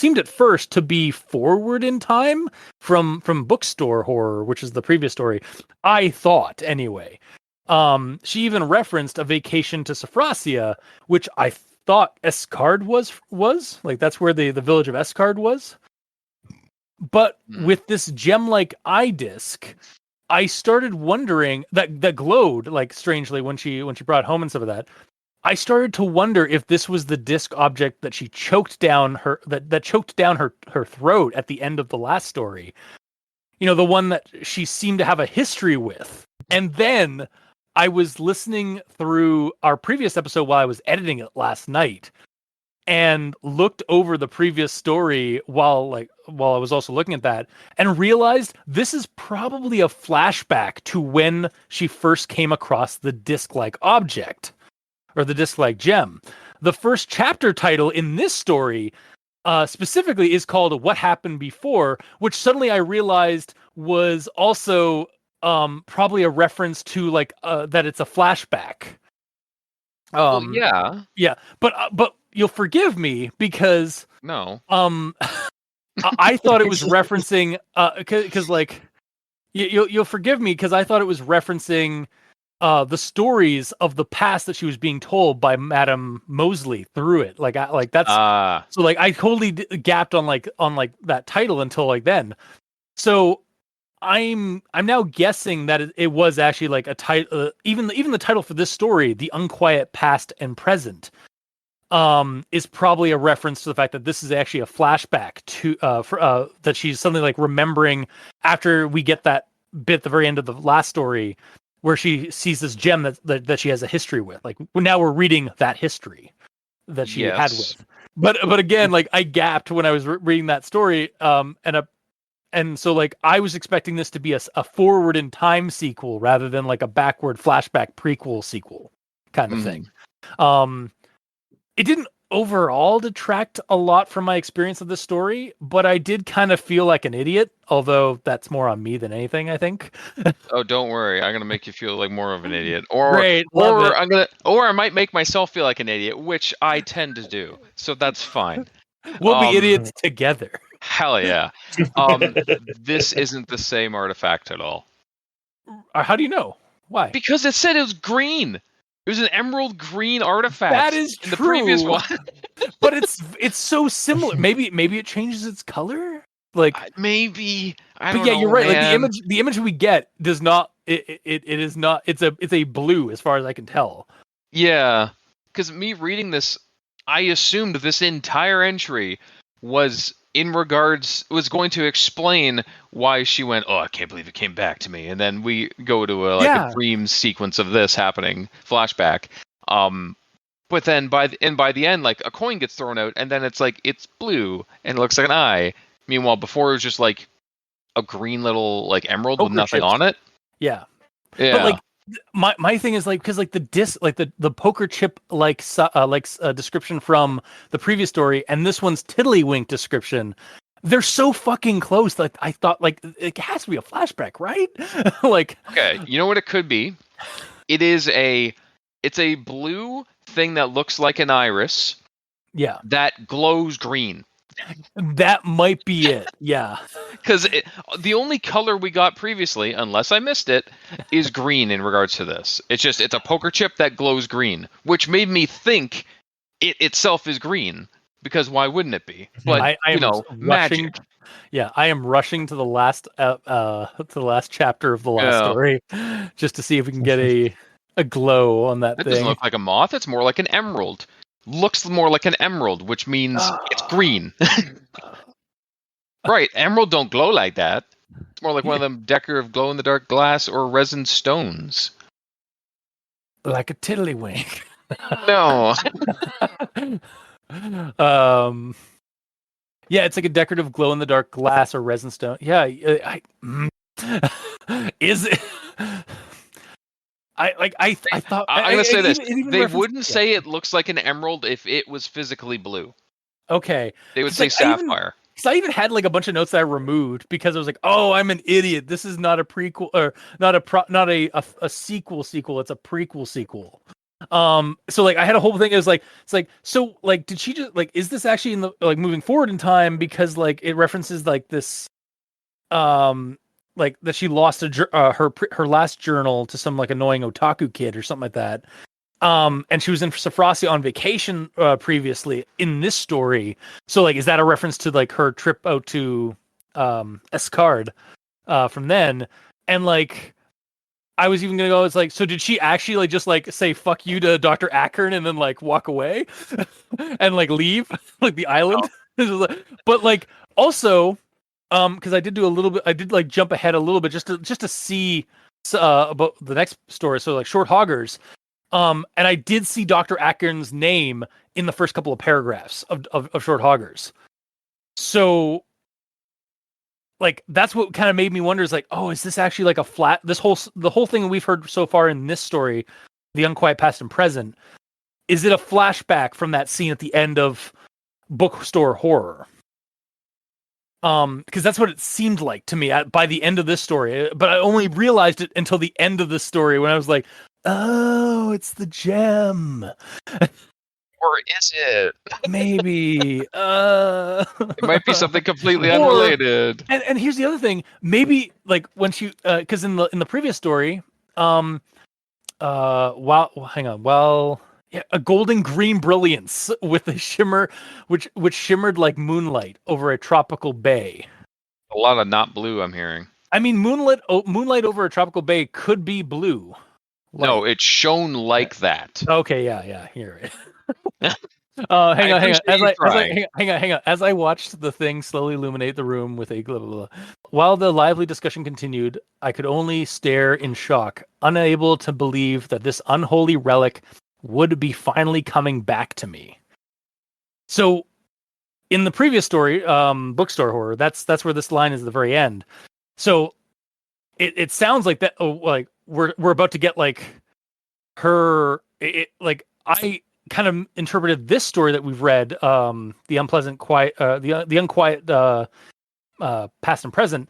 at first to be forward in time from bookstore horror, which is the previous story. I thought anyway. She even referenced a vacation to Sophrosia, which I thought Escard was like that's where the village of Escard was. But with this gem-like eye disc, I started wondering that glowed like strangely when she brought home and some of that. I started to wonder if this was the disc object that she choked down her throat at the end of the last story. You know, the one that she seemed to have a history with. And then I was listening through our previous episode while I was editing it last night and looked over the previous story while I was also looking at that and realized this is probably a flashback to when she first came across the disc-like object or the disc-like gem. The first chapter title in this story specifically is called What Happened Before, which suddenly I realized was also probably a reference to like that it's a flashback. Well, yeah. Yeah, but you'll forgive me because No. I thought it was referencing because like you'll forgive me because I thought it was referencing the stories of the past that she was being told by Madame Mosley through it. Like that's so like I totally gapped on that title until like then. So I'm now guessing that it was actually like a title. Even the title for this story, The Unquiet Past and Present, is probably a reference to the fact that this is actually a flashback to that she's something like remembering after we get that bit at the very end of the last story where she sees this gem that she has a history with. Like now we're reading that history that she had with. But again, like I gapped when I was reading that story, and so like I was expecting this to be a forward in time sequel rather than like a backward flashback prequel sequel kind of thing. It didn't overall detract a lot from my experience of this story, but I did kind of feel like an idiot, although that's more on me than anything, I think. Oh, don't worry. I'm gonna make you feel like more of an idiot. Or Great, love it. I might make myself feel like an idiot, which I tend to do. So that's fine. We'll be idiots together. Hell yeah. This isn't the same artifact at all. How do you know? Why? Because it said it was green. It was an emerald green artifact. That is in true. the previous one. But it's so similar. Maybe it changes its color. Like maybe. I don't but yeah, know, you're right. man. Like the image we get does not. It is not. It's a blue as far as I can tell. Yeah, because me reading this, I assumed this entire entry was going to explain why she went, oh, I can't believe it came back to me. And then we go to a dream sequence of this happening, flashback. But then by the end, like a coin gets thrown out and then it's like, it's blue and it looks like an eye. Meanwhile, before it was just like a green little like emerald with nothing on it. Yeah. Yeah. But like my thing is like because like the disc like the poker chip description from the previous story and this one's tiddlywink description, they're so fucking close. Like I thought like it has to be a flashback, right? Like okay, you know what it could be? It's a blue thing that looks like an iris. Yeah. That glows green. That might be it. Yeah. Because the only color we got previously, unless I missed it, is green in regards to this. It's a poker chip that glows green, which made me think it itself is green. Because why wouldn't it be? But I magic. Yeah, I am rushing to the last chapter of the last story, just to see if we can get a glow on that That thing. doesn't look like a moth. It's more like an emerald. Looks more like an emerald, which means it's green. Right, emerald don't glow like that. It's more like one of them decorative glow-in-the-dark glass or resin stones. Like a tiddlywink. No. Yeah, it's like a decorative glow-in-the-dark glass or resin stone. Yeah, is it? I thought I'm gonna say this: they referenced, wouldn't say it looks like an emerald if it was physically blue. Okay, They would say sapphire. Because I even had like a bunch of notes that I removed because I was like, "Oh, I'm an idiot. This is not a prequel or not a sequel. It's a prequel sequel." So like I had a whole thing. It was like so like did she just like is this actually in the like moving forward in time because like it references like this like that she lost her last journal to some like annoying otaku kid or something like that. And she was in Safrasi on vacation previously in this story. So like, is that a reference to like her trip out to Escard from then? And like, I was even gonna go. It's like, so did she actually like just like say "fuck you" to Dr. Ackern and then like walk away and like leave like the island? But like also, because I did do a little bit. I did like jump ahead a little bit just to see about the next story. So like Short Hoggers. And I did see Dr. Ackern's name in the first couple of paragraphs of Short Hoggers. So, like, that's what kind of made me wonder is like, oh, is this actually like the whole thing we've heard so far in this story, the Unquiet Past and Present, is it a flashback from that scene at the end of Bookstore Horror? Because that's what it seemed like to me by the end of this story, but I only realized it until the end of the story when I was like, oh, it's the gem. Or is it? Maybe. It might be something completely unrelated. And here's the other thing. Maybe like when she because in the previous story, hang on, yeah, a golden green brilliance with a shimmer which shimmered like moonlight over a tropical bay. A lot of not blue, I'm hearing. I mean, moonlight over a tropical bay could be blue. No, it shone like that. Okay, yeah, here. Hang on. As I watched the thing slowly illuminate the room with a blah, blah, blah. While the lively discussion continued, I could only stare in shock, unable to believe that this unholy relic would be finally coming back to me. So, in the previous story, Bookstore Horror, that's where this line is at the very end. So, it sounds like that. Oh, like we're about to get like her. Like I kind of interpreted this story that we've read, the Unquiet Past and Present,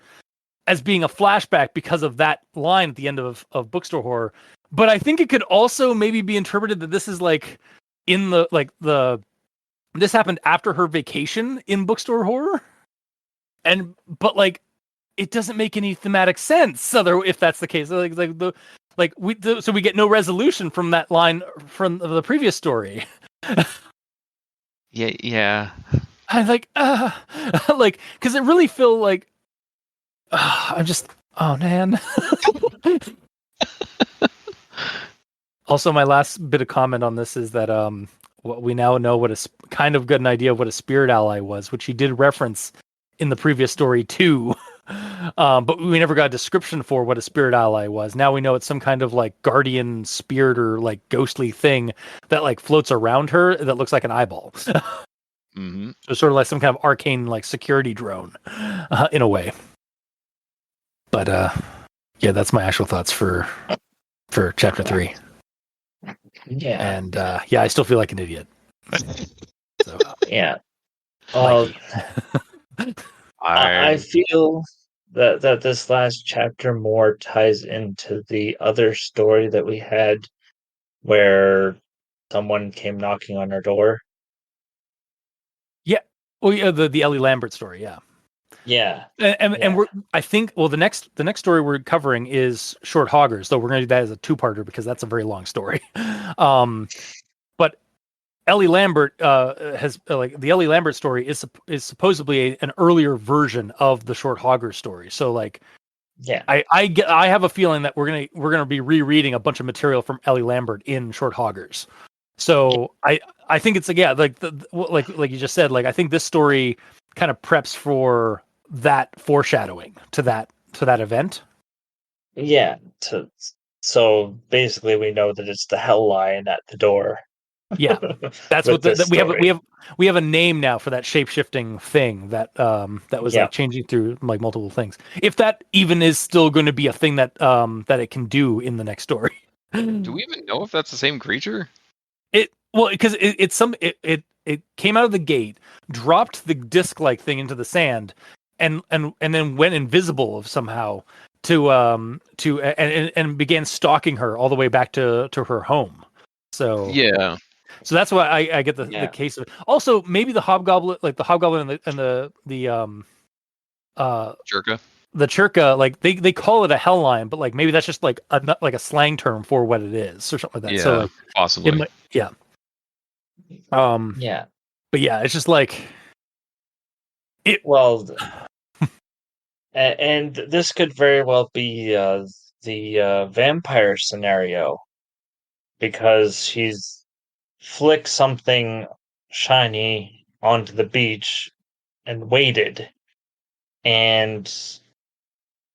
as being a flashback because of that line at the end of Bookstore Horror. But I think it could also maybe be interpreted that this is like in this happened after her vacation in Bookstore Horror, but like it doesn't make any thematic sense. So if that's the case, so we get no resolution from that line from the previous story. Yeah. I like, because it really feel like, I'm just, oh man. Also, my last bit of comment on this is that we now know what a kind of good an idea of what a spirit ally was, which he did reference in the previous story too. But we never got a description for what a spirit ally was. Now we know it's some kind of like guardian spirit or like ghostly thing that like floats around her that looks like an eyeball. Mm-hmm. So sort of like some kind of arcane like security drone in a way. But yeah, that's my actual thoughts for chapter 3. Yeah. And yeah, I still feel like an idiot. So, yeah. I I feel that this last chapter more ties into the other story that we had where someone came knocking on our door. yeah. Oh yeah, the Ellie Lambert story, yeah. Yeah. And I think the next story we're covering is Short Hoggers, though we're going to do that as a two-parter because that's a very long story. But Ellie Lambert has like the Ellie Lambert story is supposedly an earlier version of the Short Hogger story. So like, Yeah. I have a feeling that we're gonna be rereading a bunch of material from Ellie Lambert in Short Hoggers. So I think it's like like you just said, like I think this story kind of preps for that foreshadowing to that event. Yeah. So basically, we know that it's the Hell Lion at the door. Yeah, that's with what this story. we have a name now for that shape-shifting thing that that was Yeah. like changing through like multiple things. If that even is still going to be a thing that that it can do in the next story. Do we even know if that's the same creature? Because it came out of the gate, dropped the disc-like thing into the sand, and then went invisible somehow and began stalking her all the way back to her home. So Yeah. so that's why I get the Yeah. case of it. Also, maybe the hobgoblin, like the hobgoblin and the Jerka. the churka, like they call it a hell lion, but like maybe that's just like a slang term for what it is or something like that. Yeah, So like possibly. it might, yeah. Yeah. But yeah, it's just like it. Well, and this could very well be the vampire scenario, because she's flicked something shiny onto the beach and waited, and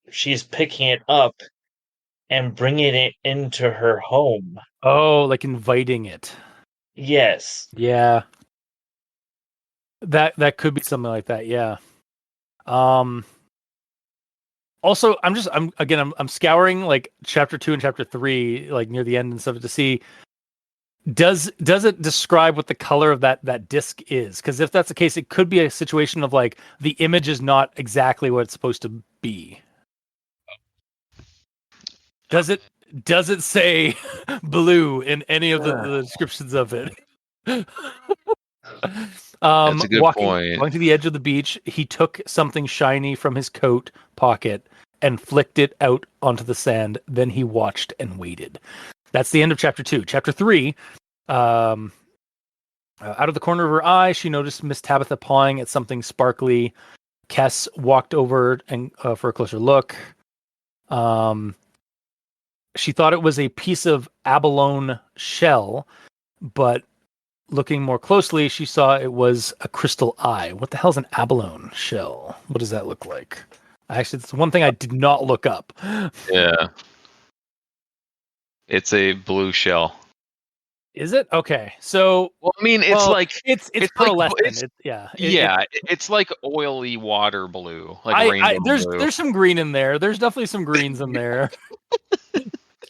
she's picking it up and bringing it into her home. Oh, like inviting it. Yes. Yeah, that could be something like that. Yeah. Also, I'm scouring like chapter 2 and chapter 3, like near the end and stuff, to see does it describe what the color of that disc is? Because if that's the case, it could be a situation of like the image is not exactly what it's supposed to be. Does it say blue in any of the descriptions of it? That's a good Walking point. to the edge of the beach, he took something shiny from his coat pocket and flicked it out onto the sand. Then he watched and waited. That's the end of chapter 2. Chapter 3, out of the corner of her eye, she noticed Miss Tabitha pawing at something sparkly. Kess walked over and for a closer look. She thought it was a piece of abalone shell, but looking more closely, she saw it was a crystal eye. What the hell is an abalone shell? What does that look like? Actually, it's one thing I did not look up. Yeah. It's a blue shell. Is it? Okay. So, Well, I mean, it's like it's like pearlescent. it's like oily water blue, like rainbow blue. There's some green in there. There's definitely some greens in there.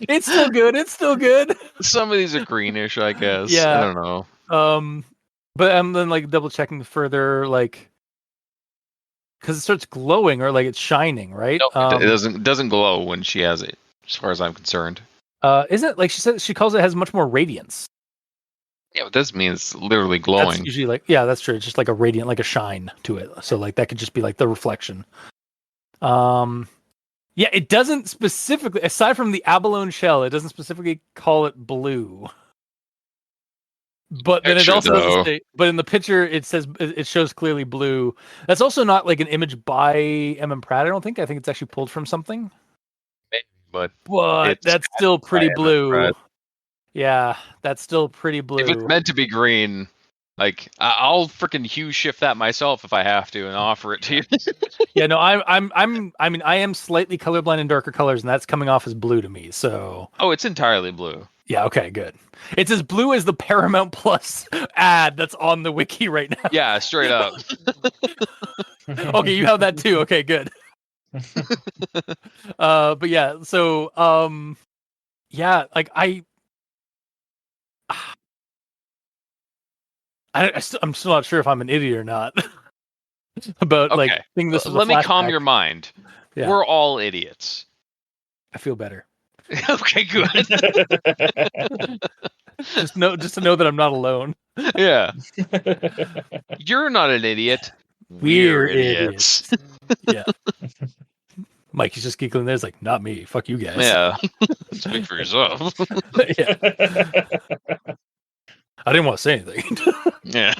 It's still good. It's still good. Some of these are greenish, I guess. Yeah. I don't know. But I'm then like double checking further, like because it starts glowing or like it's shining, right? No, it doesn't glow when she has it, as far as I'm concerned. Isn't it like she calls it has much more radiance? Yeah, but this means it's literally glowing. That's usually like, yeah, that's true. It's just like a radiant, like a shine to it. So like that could just be like the reflection. Yeah, it doesn't specifically, aside from the abalone shell, it doesn't specifically call it blue. But then it also doesn't say, but in the picture it says, it shows clearly blue. That's also not like an image by M.M. Pratt, I don't think. I think it's actually pulled from something. Maybe, but that's still pretty blue. Pratt. Yeah, that's still pretty blue. If it's meant to be green, like I'll freaking hue shift that myself if I have to and offer it to you. Yeah, no, I mean, I am slightly colorblind in darker colors, and that's coming off as blue to me. So, oh, it's entirely blue. Yeah, okay, good. It's as blue as the Paramount Plus ad that's on the wiki right now. Yeah, straight up. Okay, you have that too. Okay, good. But yeah, so yeah, like I'm still not sure if I'm an idiot or not about like thinking this is. Let me calm your mind. Yeah. We're all idiots. I feel better. Okay, good. just to know that I'm not alone. Yeah. You're not an idiot. We're idiots. Yeah. Mike is just giggling there. It's like, not me. Fuck you guys. Yeah. Speak for yourself. Yeah. I didn't want to say anything. Yeah.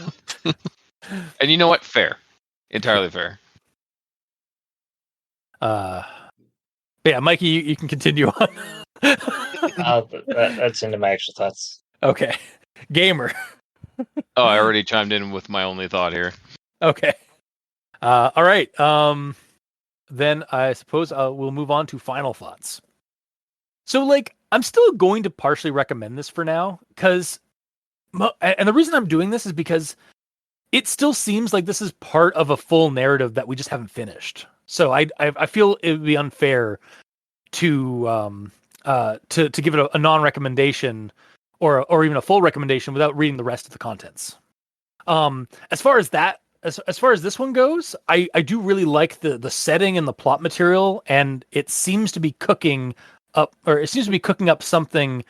And you know what? Fair. Entirely fair. But yeah, Mikey, you can continue on. That's into my actual thoughts. Okay. Gamer. Oh, I already chimed in with my only thought here. Okay. All right. Then I suppose we'll move on to final thoughts. So, like, I'm still going to partially recommend this for now, because, and the reason I'm doing this is because it still seems like this is part of a full narrative that we just haven't finished. So I feel it would be unfair to give it a non-recommendation or even a full recommendation without reading the rest of the contents. As far as that, as far as this one goes, I do really like the setting and the plot material, and it seems to be cooking up something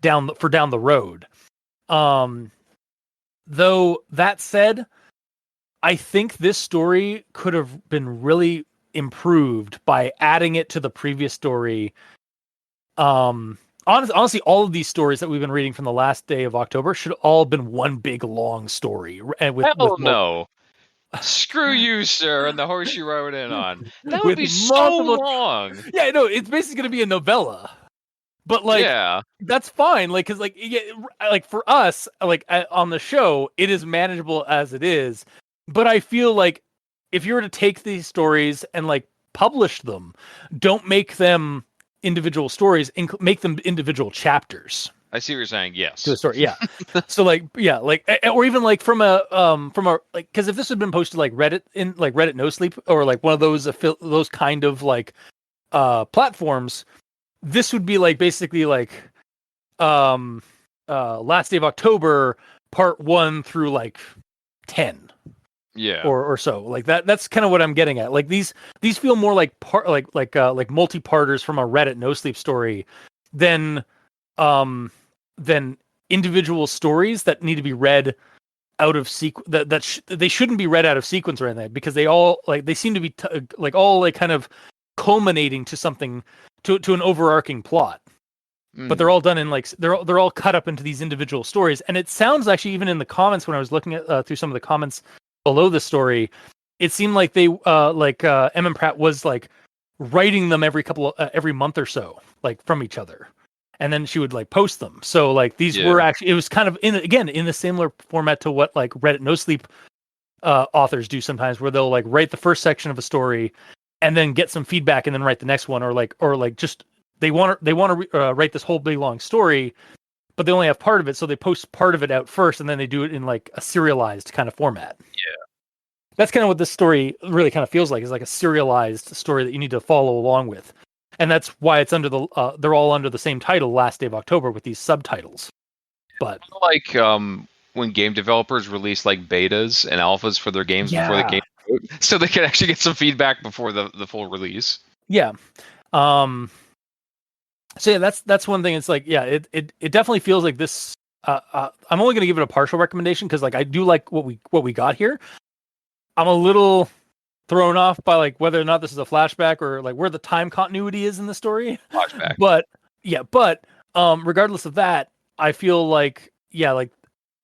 down the road. Though that said, I think this story could have been really improved by adding it to the previous story. Honestly, all of these stories that we've been reading from the last day of October should all have been one big long story. And Hell no. Screw you, sir, and the horse you rode in on. That would with be so multiple long. Yeah, no, it's basically going to be a novella. But like, yeah. That's fine. Like, cause like, like for us, like on the show, it is manageable as it is. But I feel like if you were to take these stories and like publish them, don't make them individual stories, make them individual chapters I see what you're saying. Yes. to the story. Yeah. So like, yeah, like, or even like from a like, cause if this had been posted like Reddit No Sleep or like one of those kind of like, platforms, this would be like basically like last day of October part 1 through like 10 Yeah. or so. Like that's kind of what I'm getting at. Like these feel more like multi-parters from a Reddit No Sleep story than individual stories that need to be read out of sequence. They shouldn't be read out of sequence or anything, because they all like they seem to be all like kind of culminating to something, to an overarching plot. But they're all done in like they're all cut up into these individual stories. And it sounds actually, even in the comments when I was looking at through some of the comments below the story, it seemed like they M and Pratt was like writing them every month or so, like from each other, and then she would like post them. So like these were actually, it was kind of in the similar format to what like Reddit No Sleep authors do sometimes, where they'll like write the first section of a story and then get some feedback and then write the next one, or just they want to write this whole big long story, but they only have part of it, so they post part of it out first, and then they do it in like a serialized kind of format. Yeah, that's kind of what this story really kind of feels like. Is like a serialized story that you need to follow along with, and that's why it's under they're all under the same title, Last Day of October, with these subtitles. But like when game developers release like betas and alphas for their games before the game, so they can actually get some feedback before the full release. Yeah. So yeah, that's one thing. It's like, yeah, it definitely feels like this. I'm only going to give it a partial recommendation because like I do like what we got here. I'm a little thrown off by like whether or not this is a flashback or like where the time continuity is in the story. Flashback. But regardless of that, I feel like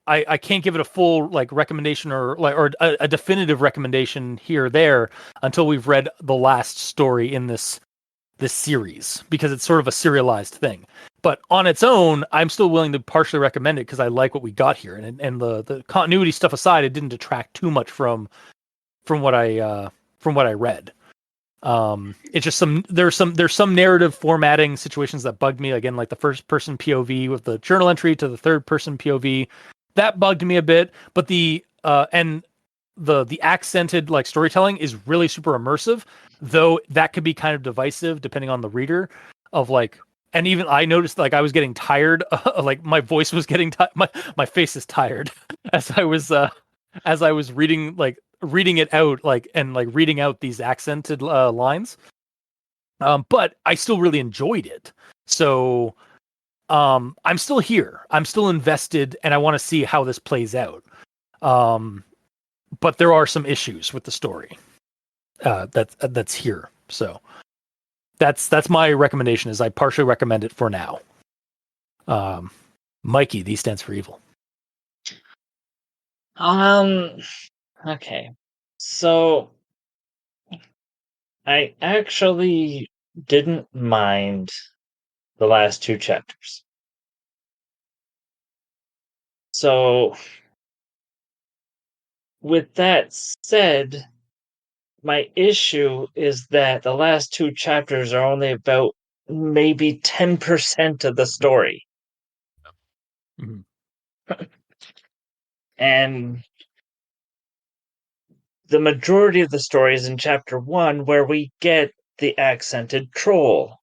I can't give it a full like recommendation or a definitive recommendation here or there until we've read the last story in this series, because it's sort of a serialized thing. But on its own, I'm still willing to partially recommend it because I like what we got here, and the continuity stuff aside, it didn't detract too much from what I read. It's just there's some narrative formatting situations that bugged me, again, like the first person POV with the journal entry to the third person POV, that bugged me a bit. But the accented like storytelling is really super immersive, though that could be kind of divisive depending on the reader of like, and even I noticed like I was getting tired, like my voice was getting my face is tired as I was reading it out, like, and like reading out these accented lines. But I still really enjoyed it. So I'm still here. I'm still invested, and I want to see how this plays out. But there are some issues with the story that's here. So that's my recommendation. Is I partially recommend it for now. Mikey, D stands for evil. Okay. So I actually didn't mind the last two chapters. So with that said, my issue is that the last two chapters are only about maybe 10% of the story. Mhm. And the majority of the story is in chapter 1, where we get the accented troll,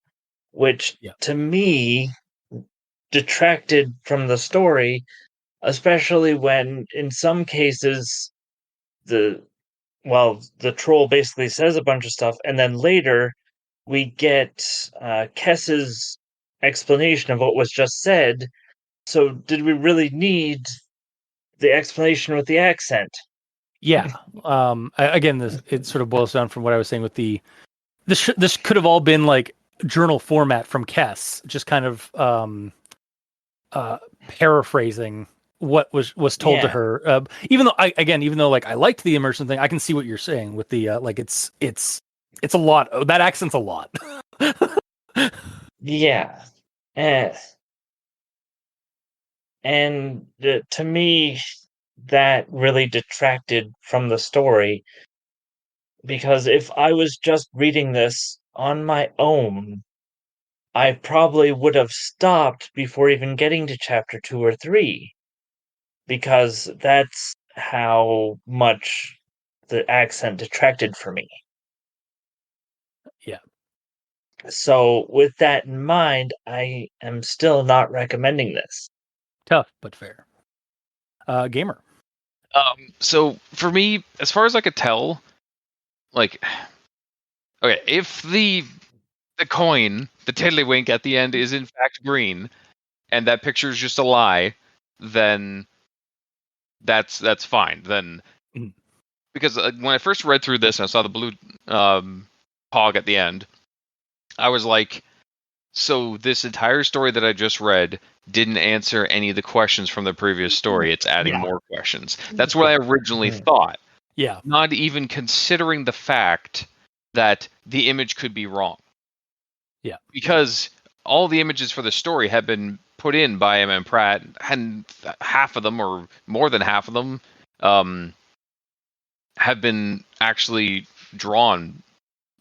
which Yeah. to me detracted from the story, especially when in some cases the the troll basically says a bunch of stuff, and then later we get Kess's explanation of what was just said. So, did we really need the explanation with the accent? Yeah. Again, this it sort of boils down from what I was saying with this could have all been like journal format from Kess, just kind of paraphrasing what was told to Yeah. her. Even though like I liked the immersion thing, I can see what you're saying with the like it's a lot. That accent's a lot. Yeah. Eh. And to me, that really detracted from the story, because if I was just reading this on my own, I probably would have stopped before even getting to chapter 2 or 3, because that's how much the accent detracted for me. Yeah, So, with that in mind, I am still not recommending this. tough but fair. Gamer. So for me, as far as I could tell, like, okay, if the coin, the tiddlywink at the end, is in fact green, and that picture is just a lie, then that's fine. Then Mhm. because when I first read through this and I saw the blue pog at the end, I was like, so this entire story that I just read didn't answer any of the questions from the previous story. It's adding Yeah. more questions. That's what I originally thought, Yeah, not even considering the fact that the image could be wrong. yeah. Because all the images for the story have been put in by M.M. Pratt, and half of them, or more than half of them, have been actually drawn.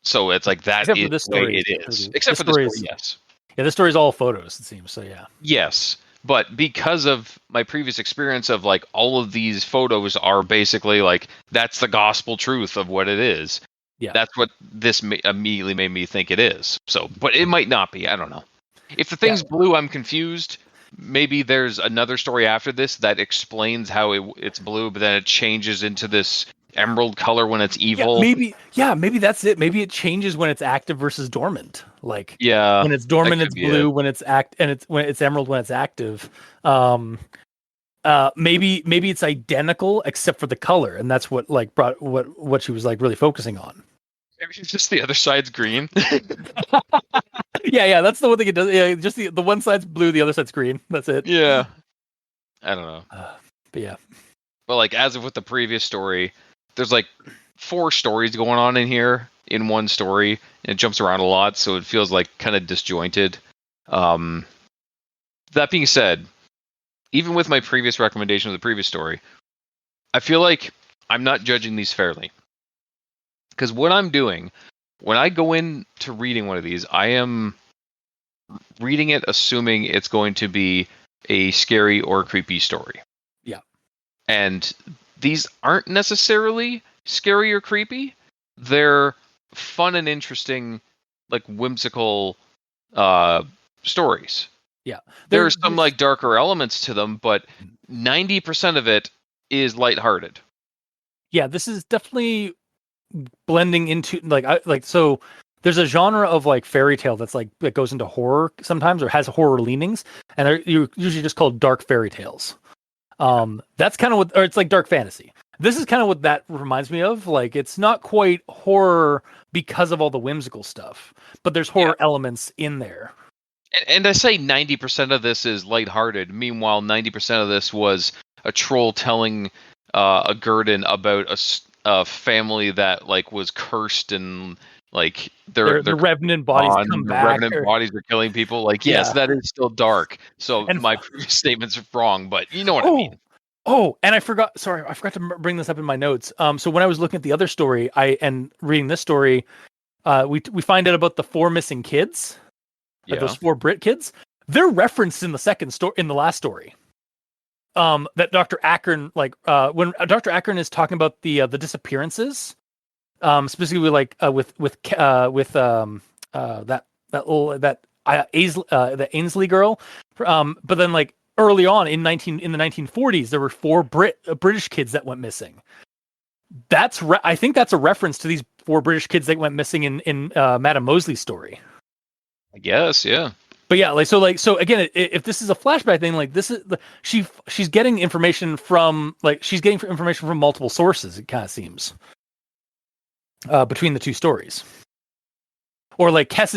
So it's like that Except for is this the way story. it is. Except This for the story story, is yes. Yeah, this story is all photos. It seems so. Yeah. Yes. But because of my previous experience of like all of these photos are basically like that's the gospel truth of what it is. Yeah. That's what this immediately made me think it is. So, but it might not be. I don't know. If the thing's blue, I'm confused. Maybe there's another story after this that explains how it's blue, but then it changes into this emerald color when it's evil. Maybe that's it. Maybe it changes when it's active versus dormant. Like Yeah, when it's dormant, that could it's be blue. it. When it's when it's emerald when it's active. Maybe it's identical except for the color, and that's what like brought what she was like really focusing on. Maybe it's just the other side's green. Yeah, that's the one thing it does. Yeah, just the one side's blue, the other side's green. That's it. Yeah, I don't know. But yeah, But like as of with the previous story, there's like 4 stories going on in here in one story, and it jumps around a lot, so it feels like kind of disjointed. Um, that being said, even with my previous recommendation of the previous story, I feel like I'm not judging these fairly. Because what I'm doing when I go into reading one of these, I am reading it assuming it's going to be a scary or creepy story. yeah. And these aren't necessarily scary or creepy. They're fun and interesting, like whimsical stories. Yeah, There are some like darker elements to them, but 90% of it is lighthearted. Yeah, this is definitely blending into so there's a genre of like fairy tale that's like that goes into horror sometimes or has horror leanings, and they're usually just called dark fairy tales. That's kind of what, or it's like dark fantasy. This is kind of what that reminds me of. Like it's not quite horror because of all the whimsical stuff, but there's horror elements in there. And I say 90% of this is lighthearted. Meanwhile, 90% of this was a troll telling a Gurdon about a family that like was cursed and like The they're revenant bodies on come the back. revenant bodies are killing people. Like, yes, Yeah. that is still dark. So And- my previous statements are wrong, but you know what I mean. Oh, and I forgot to bring this up in my notes. So when I was looking at the other story, and reading this story, we find out about the 4 missing kids, like Yeah. those 4 Brit kids. They're referenced in the last story. That Dr. Akron, when Dr. Akron is talking about the disappearances, specifically like the Ainsley girl, but then like early on in the 1940s, there were 4 British kids that went missing. I think that's a reference to these 4 British kids that went missing in Madame Mosley's story. I guess, yeah. But yeah, so again, if this is a flashback thing, like this is she's getting information from multiple sources. It kind of seems between the 2 stories, or like Kess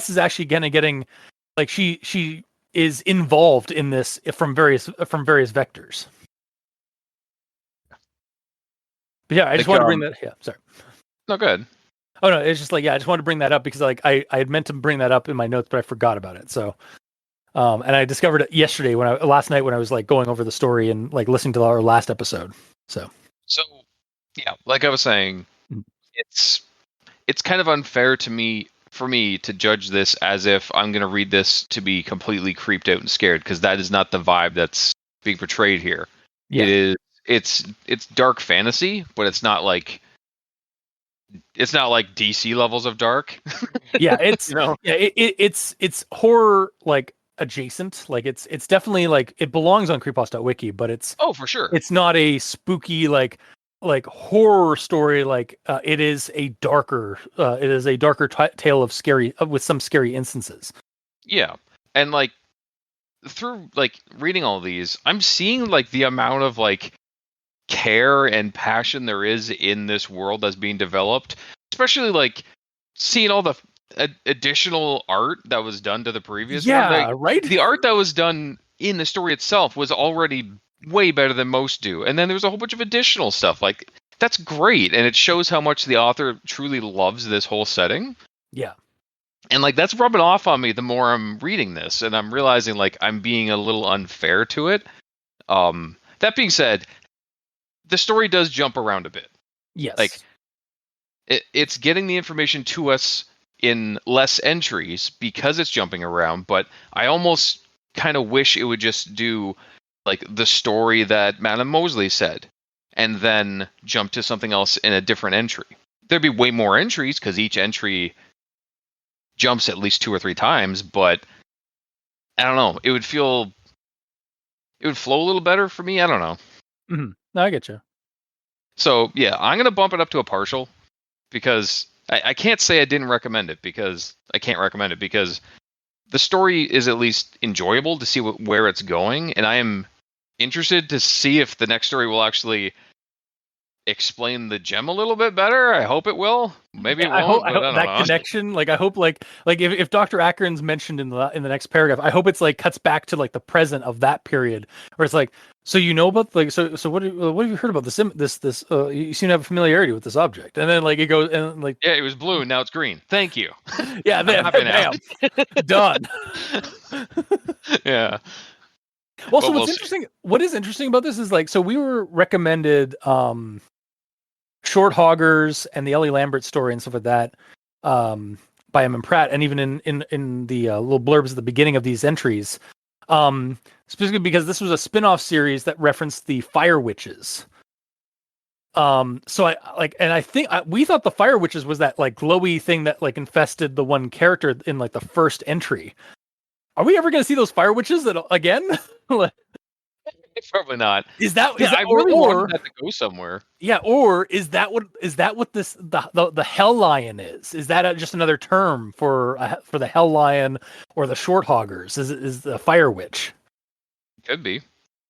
is actually getting like she is involved in this from various vectors. But yeah, I just wanted to bring that. Yeah, sorry. No, good. Oh no, it's just like, yeah, I just wanted to bring that up because like I had meant to bring that up in my notes, but I forgot about it. So, and I discovered it last night when I was like going over the story and like listening to our last episode. So Yeah, like I was saying, it's kind of unfair for me to judge this as if I'm going to read this to be completely creeped out and scared, because that is not the vibe that's being portrayed here. Yeah. It's dark fantasy, but it's not like DC levels of dark. Yeah, it's it's horror like adjacent. Like it's definitely like it belongs on Creepypasta.wiki, but it's for sure. It's not a spooky like horror story. Like it is a darker tale of scary with some scary instances. Yeah, and like through like reading all these, I'm seeing like the amount of like care and passion there is in this world that's being developed, especially like seeing all the additional art that was done to the previous one. Like, right, the art that was done in the story itself was already way better than most do, and then there was a whole bunch of additional stuff. Like, that's great, and it shows how much the author truly loves this whole setting. Yeah, and like that's rubbing off on me the more I'm reading this, and I'm realizing like I'm being a little unfair to it. That being said, the story does jump around a bit. Yes. Like it's getting the information to us in less entries because it's jumping around, but I almost kind of wish it would just do like the story that Madame Mosley said and then jump to something else in a different entry. There'd be way more entries because each entry jumps at least 2 or 3 times, but I don't know. It would flow a little better for me. I don't know. Mm-hmm. No, I get you. So yeah, I'm gonna bump it up to a partial because I can't say I didn't recommend it, because I can't recommend it because the story is at least enjoyable to see where it's going, and I am interested to see if the next story will actually explain the gem a little bit better. I hope it will. Maybe it won't. I hope that connection. Like I hope like if Dr. Akron's mentioned in the next paragraph, I hope it's like cuts back to like the present of that period, where it's like, so you know about like so what have you heard about this you seem to have a familiarity with this object, and then like it goes and like, yeah, it was blue, now it's green. Thank you. Yeah, bam, done. Yeah. Also, what's interesting? What is interesting about this is like, so we were recommended Short Hoggers and the Ellie Lambert story and stuff like that by M. Pratt, and even in the little blurbs at the beginning of these entries, specifically because this was a spin-off series that referenced the Fire Witches. So I think we thought the Fire Witches was that like glowy thing that like infested the one character in like the first entry. Are we ever going to see those Fire Witches again? Probably not. Is that I really wanted that to go somewhere. Yeah, or is that what this the Hell Lion is? Is that just another term for the Hell Lion or the Short Hoggers? Is the Fire Witch? Could be.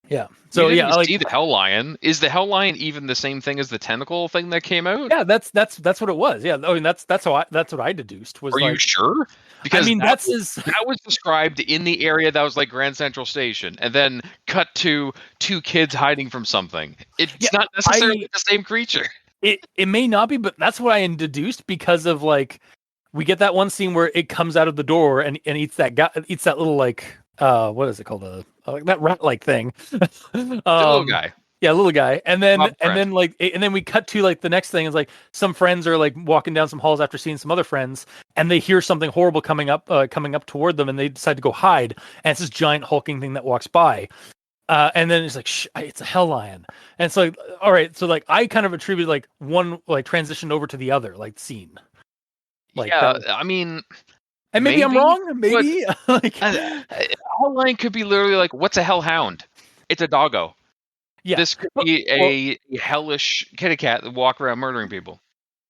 Yeah. So So you yeah, didn't like see the Hell Lion. Is the Hell Lion even the same thing as the tentacle thing that came out? yeah, that's what it was. Yeah, I mean that's what I deduced was Are you like. sure? I Because mean that's his. that was described in the area that was like Grand Central Station, and then cut to two kids hiding from something. Yeah, It's not necessarily the same creature. It may not be, but that's what I deduced because of like we get that one scene where it comes out of the door and eats that guy, eats that little like what is it called, that rat like thing. The little guy. Yeah, little guy. And Bob then like and then we cut to like the next thing is like some friends are like walking down some halls after seeing some other friends, and they hear something horrible coming up toward them, and they decide to go hide, and it's this giant hulking thing that walks by. And then it's like, it's a hell lion. And it's like, all right. So like, I kind of attributed like one, like transitioned over to the other, like scene. Like, yeah, I mean, and maybe I'm wrong. Maybe like, a hell lion could be literally like, what's a hellhound? It's a doggo. yeah, This could be a hellish kitty cat that walk around murdering people.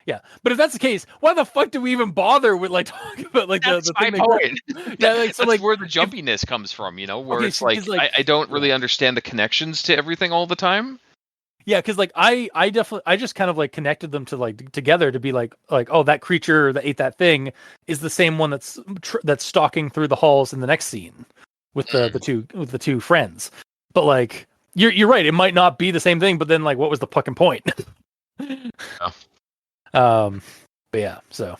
yeah. But if that's the case, why the fuck do we even bother with like talking about like That's the my thing? point. Yeah, like so, that's like where the jumpiness comes from, you know, where okay, it's so, like, 'cause, like, I don't really understand the connections to everything all the time. yeah, because like I definitely I just kind of like connected them to like together to be like oh, that creature that ate that thing is the same one that's stalking through the halls in the next scene with the two friends. But like you're right, it might not be the same thing. But then like what was the fucking point? Oh. But yeah, so.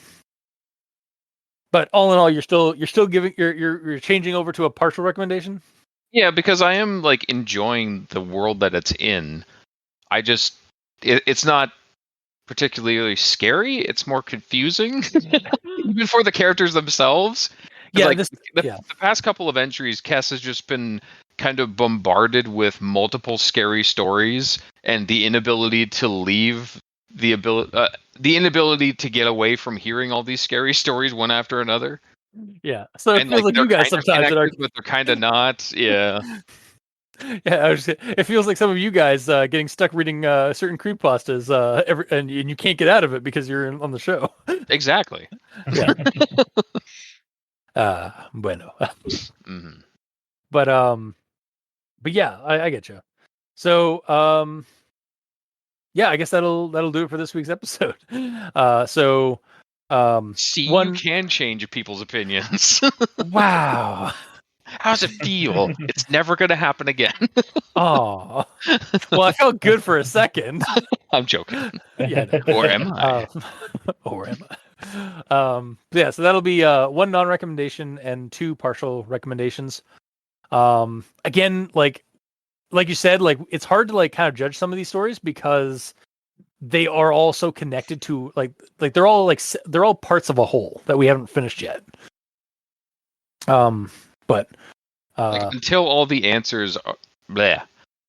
But all in all, you're still giving you're changing over to a partial recommendation. Yeah, because I am like enjoying the world that it's in. I just it's not particularly scary. It's more confusing, even for the characters themselves. Yeah, Like the past couple of entries, Kess has just been kind of bombarded with multiple scary stories and the inability to leave the inability to get away from hearing all these scary stories one after another. Yeah, so it And feels like you guys sometimes that are, but they're kind of not. Yeah. Yeah, it feels like some of you guys getting stuck reading certain creepypastas and you can't get out of it because you're on the show. Exactly. Yeah. Bueno. Mm-hmm. But yeah, I get you. So yeah, I guess that'll do it for this week's episode. See, one... you can change people's opinions. Wow. How does it feel? It's never going to happen again. Oh, well, I felt good for a second. I'm joking. Yeah, no. Or am I? Or am I? Yeah, so that'll be one non-recommendation and two partial recommendations. Again, like you said, like it's hard to like kind of judge some of these stories because they are all so connected to like they're all parts of a whole that we haven't finished yet. But until all the answers are,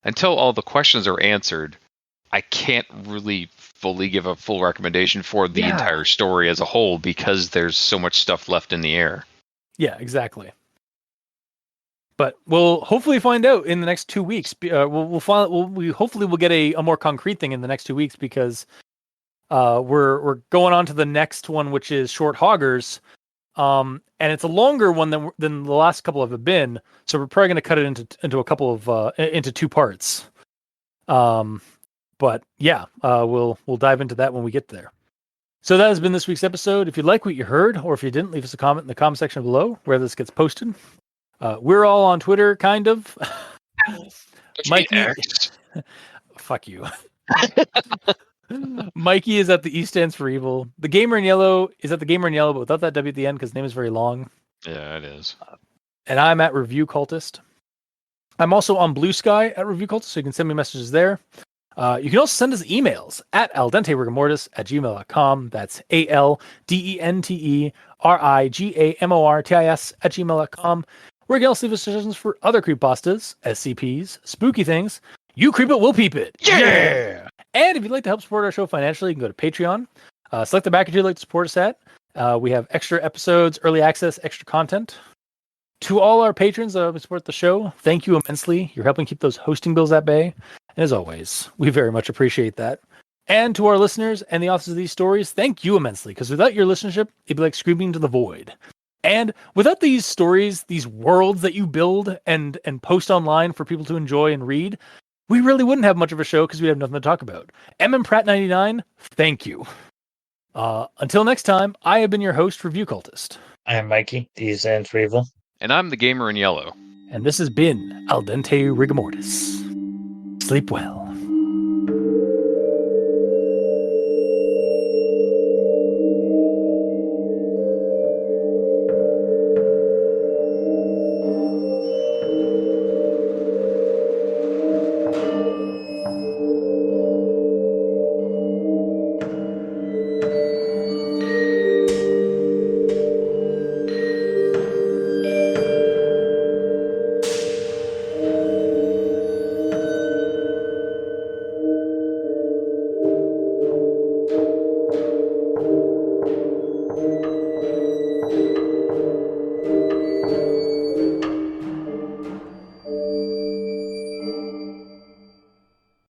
until all the questions are answered, I can't really fully give a full recommendation for the entire story as a whole because there's so much stuff left in the air. Yeah, exactly. But we'll hopefully find out in the next 2 weeks. We hopefully we'll get a more concrete thing in the next 2 weeks because we're going on to the next one, which is Short Hoggers. And it's a longer one than the last couple have been, so we're probably going to cut it into a couple of into 2 parts. But yeah, we'll dive into that when we get there. So that has been this week's episode. If you like what you heard, or if you didn't, leave us a comment in the comment section below where this gets posted. We're all on Twitter, kind of. Mikey, fuck you. Mikey is at the E stands for evil. The Gamer in Yellow is at the Gamer in Yellow, but without that W at the end because his name is very long. Yeah, it is. And I'm at Review Cultist. I'm also on Blue Sky at Review Cultist, so you can send me messages there. You can also send us emails at aldenterigamortis@gmail.com. That's ALDENTERIGAMORTIS@gmail.com. Where you can also leave us suggestions for other creepypastas, SCPs, spooky things. You creep it, we'll peep it. Yeah! And if you'd like to help support our show financially, you can go to Patreon. Select the backer you'd like to support us at. We have extra episodes, early access, extra content. To all our patrons who support the show, thank you immensely. You're helping keep those hosting bills at bay. And as always, we very much appreciate that. And to our listeners and the authors of these stories, thank you immensely, because without your listenership, it'd be like screaming to the void. And without these stories, these worlds that you build and post online for people to enjoy and read, we really wouldn't have much of a show because we'd have nothing to talk about. Pratt 99, thank you. Until next time, I have been your host, Review Cultist. I am Mikey, the Zen for Evil. And I'm the gamer in yellow. And this has been Al Dente Rigamortis. Sleep well.